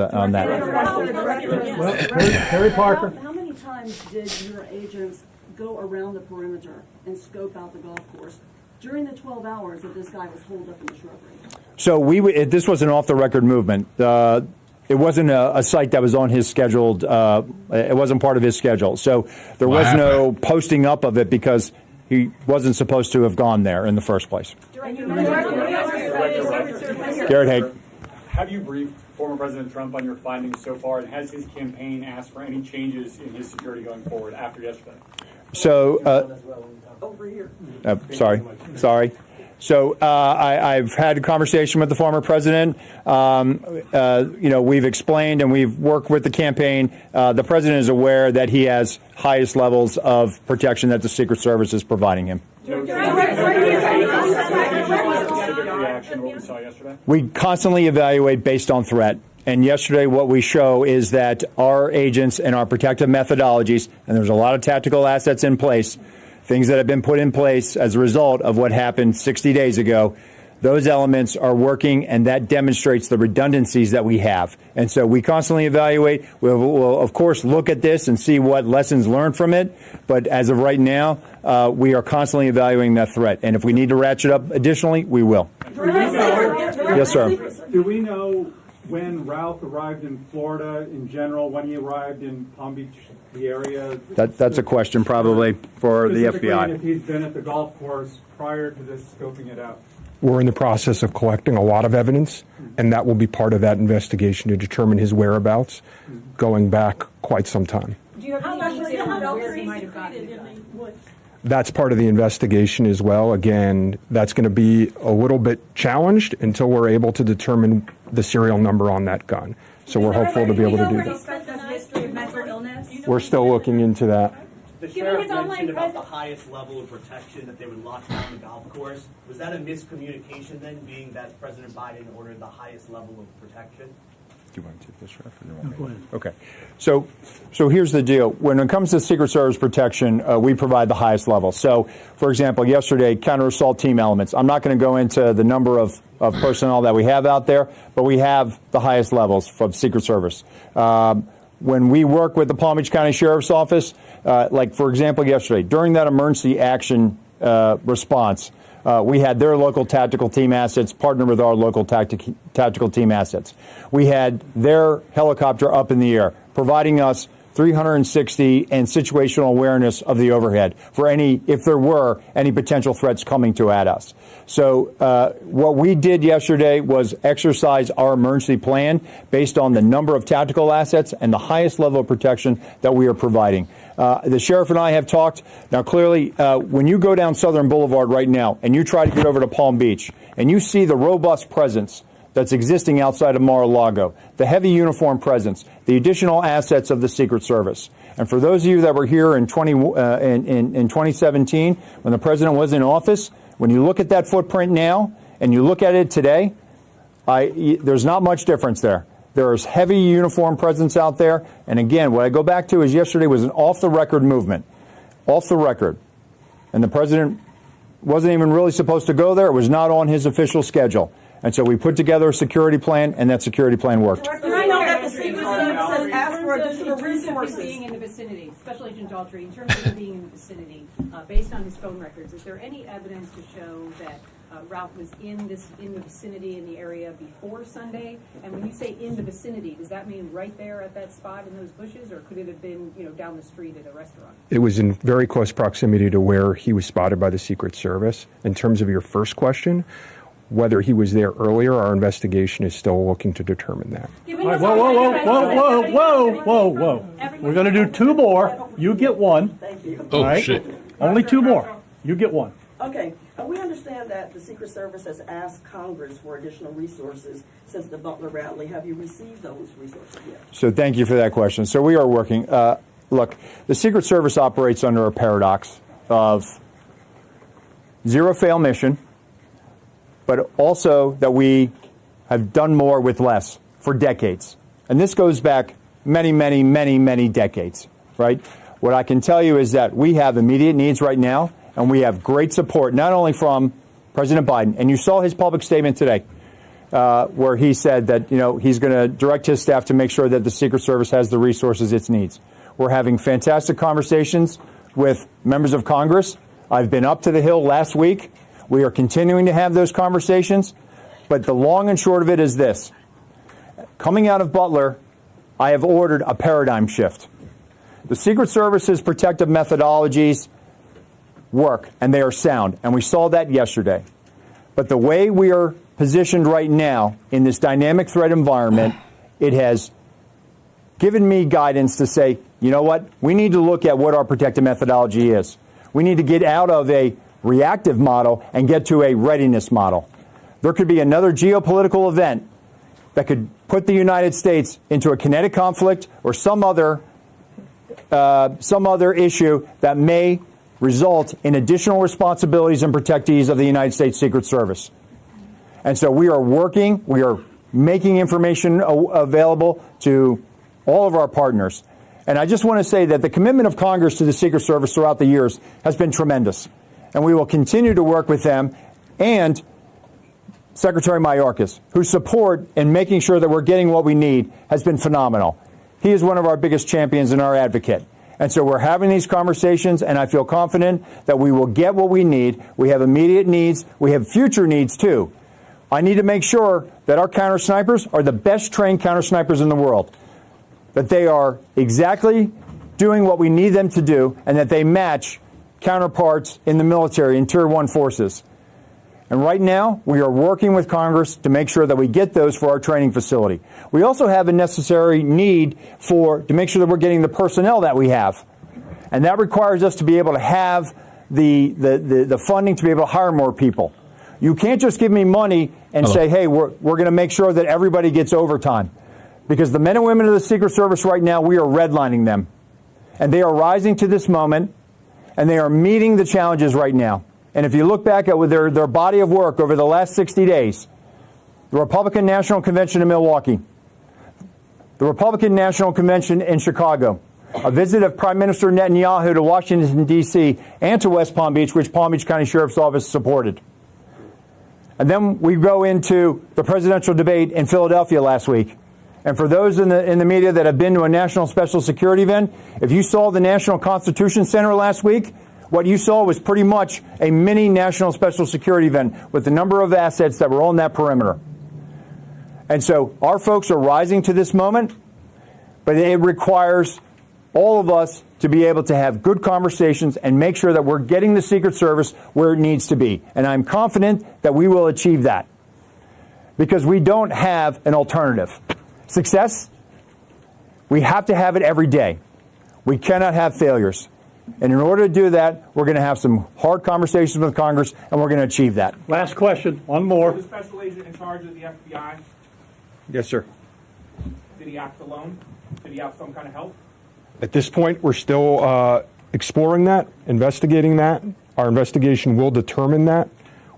Harry Parker. How many times did your agents go around the perimeter and scope out the golf course during the 12 hours that this guy was holed up in the shrubbery? So this was an off-the-record movement. It wasn't a site that was on his scheduled. It wasn't part of his schedule. So there was no posting up of it because he wasn't supposed to have gone there in the first place. Garrett Haig. Have you briefed former President Trump on your findings so far, and has his campaign asked for any changes in his security going forward after yesterday? So over here. Sorry. So I've had a conversation with the former president. We've explained and we've worked with the campaign. The president is aware that he has highest levels of protection that the Secret Service is providing him. We constantly evaluate based on threat. And yesterday what we show is that our agents and our protective methodologies, and there's a lot of tactical assets in place, things that have been put in place as a result of what happened 60 days ago, those elements are working, and that demonstrates the redundancies that we have. And so we constantly evaluate. We'll of course, look at this and see what lessons learned from it. But as of right now, we are constantly evaluating that threat. And if we need to ratchet up additionally, we will. Yes, sir. Do we know when Routh arrived in Florida in general, when he arrived in Palm Beach, the area? That's a question probably for the FBI. If he's been at the golf course prior to this scoping it out. We're in the process of collecting a lot of evidence, and that will be part of that investigation to determine his whereabouts going back quite some time. Do you have any detail on where he might have gotten it? That's part of the investigation as well. Again, that's going to be a little bit challenged until we're able to determine the serial number on that gun. So we're hopeful to be able to do that. We're still looking into that. The sheriff mentioned about the highest level of protection that they would lock down the golf course. Was that a miscommunication then, being that President Biden ordered the highest level of protection? Do you want to take this, Sheriff? Or do you want me? Go ahead. Okay. So here's the deal. When it comes to Secret Service protection, we provide the highest level. So, for example, yesterday, counter-assault team elements. I'm not going to go into the number of personnel that we have out there, but we have the highest levels from Secret Service. When we work with the Palm Beach County Sheriff's Office, like, for example, yesterday, during that emergency action response, we had their local tactical team assets partner with our local tactical team assets. We had their helicopter up in the air, providing us 360 and situational awareness of the overhead for if there were any potential threats coming at us. So what we did yesterday was exercise our emergency plan based on the number of tactical assets and the highest level of protection that we are providing. The sheriff and I have talked. Now, clearly, when you go down Southern Boulevard right now and you try to get over to Palm Beach and you see the robust presence that's existing outside of Mar-a-Lago, the heavy uniform presence, the additional assets of the Secret Service. And for those of you that were here in 2017, when the president was in office, when you look at that footprint now and you look at it today, there's not much difference there. There is heavy uniform presence out there. And again, what I go back to is yesterday was an off-the-record movement. Off the record. And the president wasn't even really supposed to go there. It was not on his official schedule. And so we put together a security plan, and that security plan worked. I know that the Secret Service has asked for additional resources. Being in the vicinity, Special Agent Daughtry, in terms of him being in the vicinity, based on his phone records, is there any evidence to show that Routh was in the vicinity in the area before Sunday? And when you say in the vicinity, does that mean right there at that spot in those bushes, or could it have been down the street at a restaurant? It was in very close proximity to where he was spotted by the Secret Service. In terms of your first question, whether he was there earlier, our investigation is still looking to determine that. Right, whoa. We're going to do two more. You get one. Thank you. Oh, right? Shit. Only two more. You get one. Okay. We understand that the Secret Service has asked Congress for additional resources since the Butler rally. Have you received those resources yet? So thank you for that question. So we are working. Look, the Secret Service operates under a paradox of zero-fail mission, but also that we have done more with less for decades. And this goes back many decades, right? What I can tell you is that we have immediate needs right now, and we have great support, not only from President Biden, and you saw his public statement today, where he said that he's going to direct his staff to make sure that the Secret Service has the resources it needs. We're having fantastic conversations with members of Congress. I've been up to the Hill last week. We are continuing to have those conversations, but the long and short of it is this. Coming out of Butler, I have ordered a paradigm shift. The Secret Service's protective methodologies work, and they are sound, and we saw that yesterday. But the way we are positioned right now in this dynamic threat environment, it has given me guidance to say, you know what, we need to look at what our protective methodology is. We need to get out of a reactive model and get to a readiness model. There could be another geopolitical event that could put the United States into a kinetic conflict or some other issue that may result in additional responsibilities and protectees of the United States Secret Service. And so we are working, we are making information available to all of our partners. And I just want to say that the commitment of Congress to the Secret Service throughout the years has been tremendous. And we will continue to work with them and Secretary Mayorkas, whose support in making sure that we're getting what we need has been phenomenal. He is one of our biggest champions and our advocate. And so we're having these conversations, and I feel confident that we will get what we need. We have immediate needs. We have future needs, too. I need to make sure that our counter snipers are the best trained counter snipers in the world, that they are exactly doing what we need them to do, and that they match counterparts in the military in Tier 1 forces. And right now, we are working with Congress to make sure that we get those for our training facility. We also have a necessary need to make sure that we're getting the personnel that we have. And that requires us to be able to have the funding to be able to hire more people. You can't just give me money and say, hey, we're going to make sure that everybody gets overtime. Because the men and women of the Secret Service right now, we are redlining them. And they are rising to this moment, and they are meeting the challenges right now. And if you look back at their body of work over the last 60 days, the Republican National Convention in Milwaukee, the Republican National Convention in Chicago, a visit of Prime Minister Netanyahu to Washington, D.C., and to West Palm Beach, which Palm Beach County Sheriff's Office supported. And then we go into the presidential debate in Philadelphia last week. And for those in the media that have been to a national special security event, if you saw the National Constitution Center last week, what you saw was pretty much a mini national special security event with the number of assets that were on that perimeter. And so our folks are rising to this moment, but it requires all of us to be able to have good conversations and make sure that we're getting the Secret Service where it needs to be. And I'm confident that we will achieve that because we don't have an alternative. Success, we have to have it every day. We cannot have failures. And in order to do that, we're going to have some hard conversations with Congress, and we're going to achieve that. Last question, one more. The special agent in charge of the FBI, Yes, sir. did he act alone? Did he have some kind of help? At this point, we're still exploring that, investigating that. Our investigation will determine that.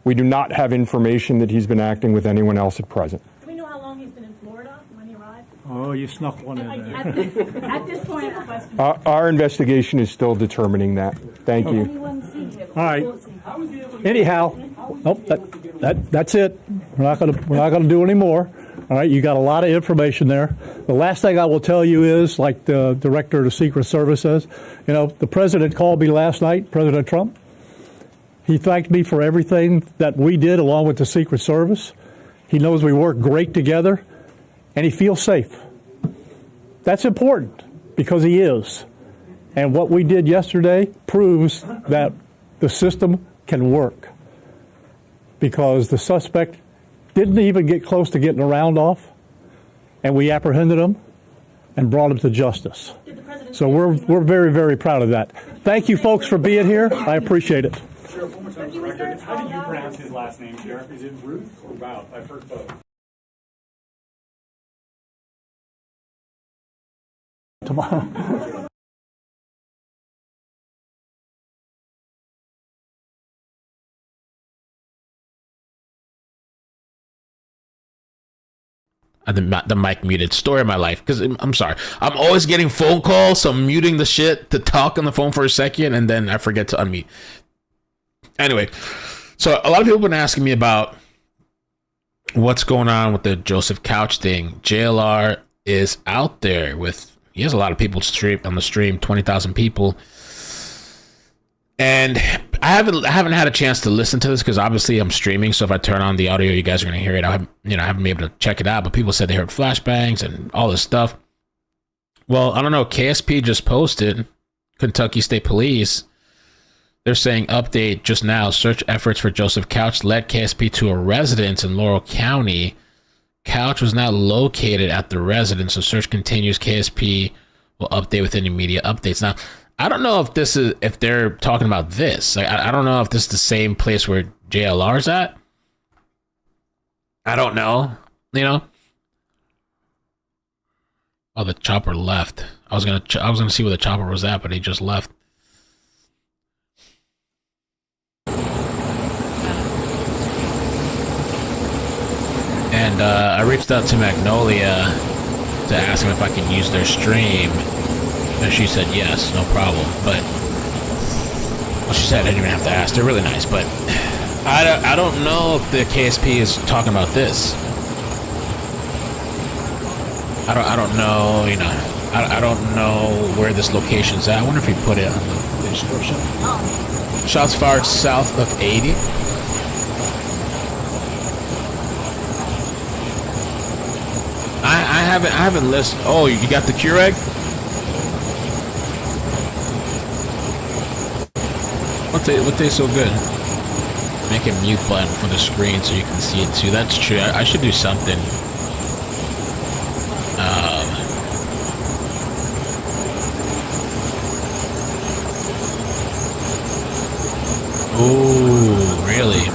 We do not have information that he's been acting with anyone else at present. Do we know how long he's been in Florida when he arrived? Oh, you snuck one in there. At this point, Our investigation is still determining that. Thank you. All right. Anyhow, nope, that's it. We're not going to do any more. All right, you got a lot of information there. The last thing I will tell you is, like the director of the Secret Service says, the president called me last night, President Trump. He thanked me for everything that we did along with the Secret Service. He knows we work great together, and he feels safe. That's important because he is. And what we did yesterday proves that the system can work because the suspect didn't even get close to getting a round off, and we apprehended him and brought him to justice. So we're very, very proud of that. Thank you, folks, for being here. I appreciate it. Sheriff, one more time for the record. How do you pronounce his last name, Sheriff? Is it Routh or Routh? I've heard both. Tomorrow. The mic muted. Story of my life. Because I'm sorry. I'm always getting phone calls, so I'm muting the shit to talk on the phone for a second, and then I forget to unmute. Anyway, so a lot of people have been asking me about what's going on with the Joseph Couch thing. JLR is out there he has a lot of people on the stream, 20,000 people. And I haven't had a chance to listen to this because obviously I'm streaming. So if I turn on the audio, you guys are going to hear it. I haven't been able to check it out. But people said they heard flashbangs and all this stuff. Well, I don't know. KSP just posted, Kentucky State Police. They're saying update just now. Search efforts for Joseph Couch led KSP to a residence in Laurel County. Couch was not located at the residence. So search continues. KSP will update with any media updates. Now, I don't know if they're talking about this. Like, I don't know if this is the same place where JLR's at. I don't know. You know. Oh, the chopper left. I was gonna see where the chopper was at, but he just left. And I reached out to Magnolia to ask him if I can use their stream, and she said yes, no problem. But well, she said I didn't even have to ask. They're really nice, but I don't know if the KSP is talking about this. I don't know, you know. I don't know where this location's at. I wonder if he put it on the description. Shots fired south of 80. I haven't listened. Oh, you got the Keurig? What tastes so good? Make a mute button for the screen so you can see it too. That's true. I should do something. Oh, really?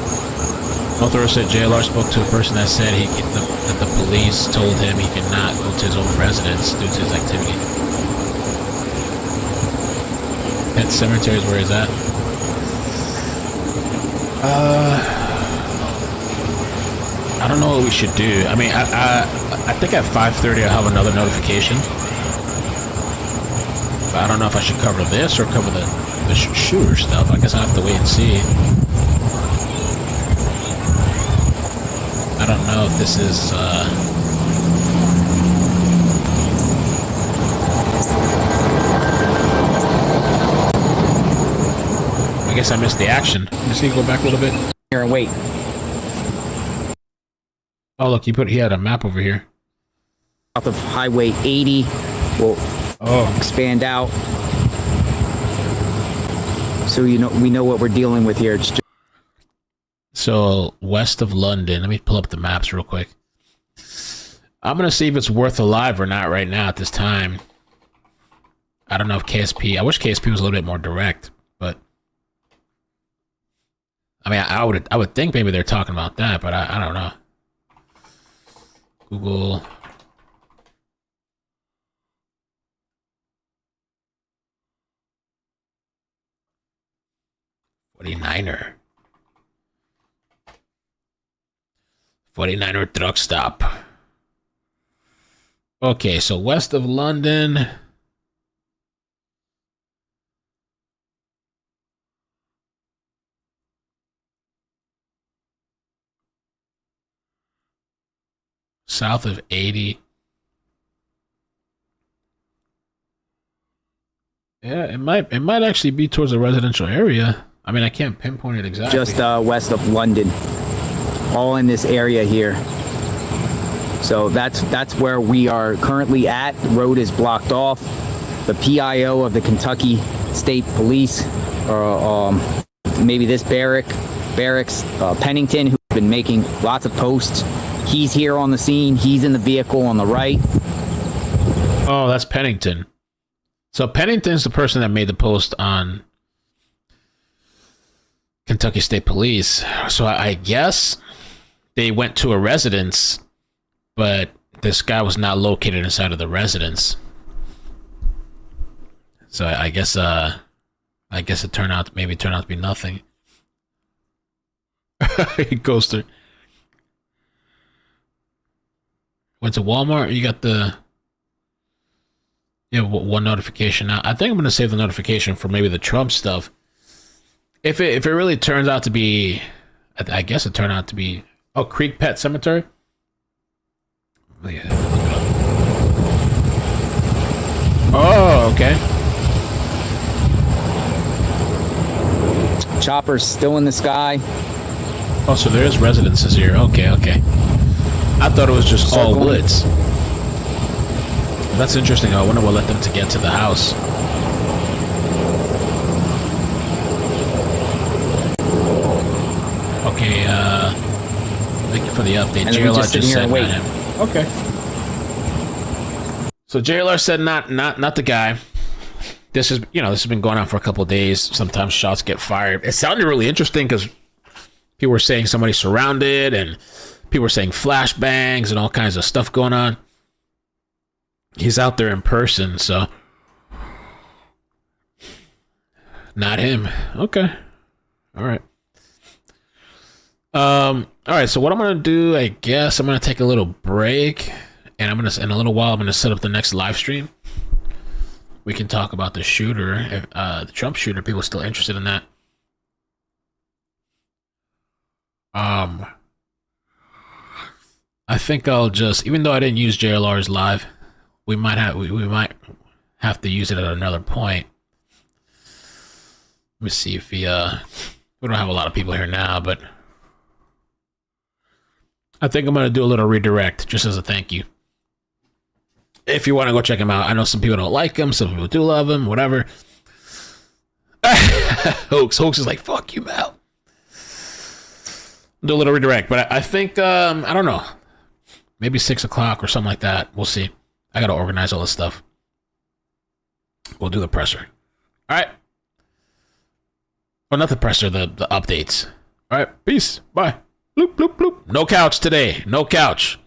Author said JLR spoke to a person that said that the police told him he could not go to his own residence due to his activity. Pet Cemetery is where he's at. I don't know what we should do. I mean, I think at 5:30 I'll have another notification. But I don't know if I should cover this or cover the shooter stuff. I guess I'll have to wait and see. I don't know if this is, I guess I missed the action. Just need to go back a little bit. Here and wait. Oh, look, he had a map over here. South of Highway 80 will expand out. So we know what we're dealing with here. It's just so west of London. Let me pull up the maps real quick. I'm gonna see if it's worth alive or not right now at this time. I don't know if KSP. I wish KSP was a little bit more direct, but I mean, I would think maybe they're talking about that, but I don't know. Google. $49er. 49er truck stop. Okay, so west of London. South of 80. Yeah, it might actually be towards a residential area. I mean, I can't pinpoint it exactly. just west of London, all in this area here. So that's where we are currently at. The road is blocked off. The PIO of the Kentucky State Police, or maybe this barracks, Pennington, who's been making lots of posts. He's here on the scene. He's in the vehicle on the right. Oh, that's Pennington. So Pennington's the person that made the post on Kentucky State Police. So I guess they went to a residence, but this guy was not located inside of the residence. So I guess it turned out to be nothing. He goes through. Went to Walmart. You got the one notification now. I think I'm gonna save the notification for maybe the Trump stuff. If it really turns out to be, I guess it turned out to be Creek Pet Cemetery. Oh, okay. Chopper's still in the sky. Oh, so there is residences here. Okay. I thought it was just all woods. That's interesting. I wonder what led them to get to the house. Okay, thank you for the update. And JLR just just said wait. not him. Okay. So JLR said not the guy. this has been going on for a couple of days. Sometimes shots get fired. It sounded really interesting because people were saying somebody's surrounded, and people were saying flashbangs and all kinds of stuff going on. He's out there in person, so not him. Okay. All right. All right. So what I'm gonna do, I guess, I'm gonna take a little break, and in a little while I'm gonna set up the next live stream. We can talk about the shooter, the Trump shooter. People are still interested in that. I think I'll just, even though I didn't use JLR's live, we might have to use it at another point. Let me see if we don't have a lot of people here now, but I think I'm going to do a little redirect just as a thank you. If you want to go check him out. I know some people don't like him, some people do love him, whatever. Hoax is like, fuck you, Mal. Do a little redirect, but I think, I don't know, maybe 6 o'clock or something like that. We'll see. I got to organize all this stuff. We'll do the presser. All right. Well, not the presser, the updates. All right. Peace. Bye. Bloop, bloop, bloop. No couch today. No couch.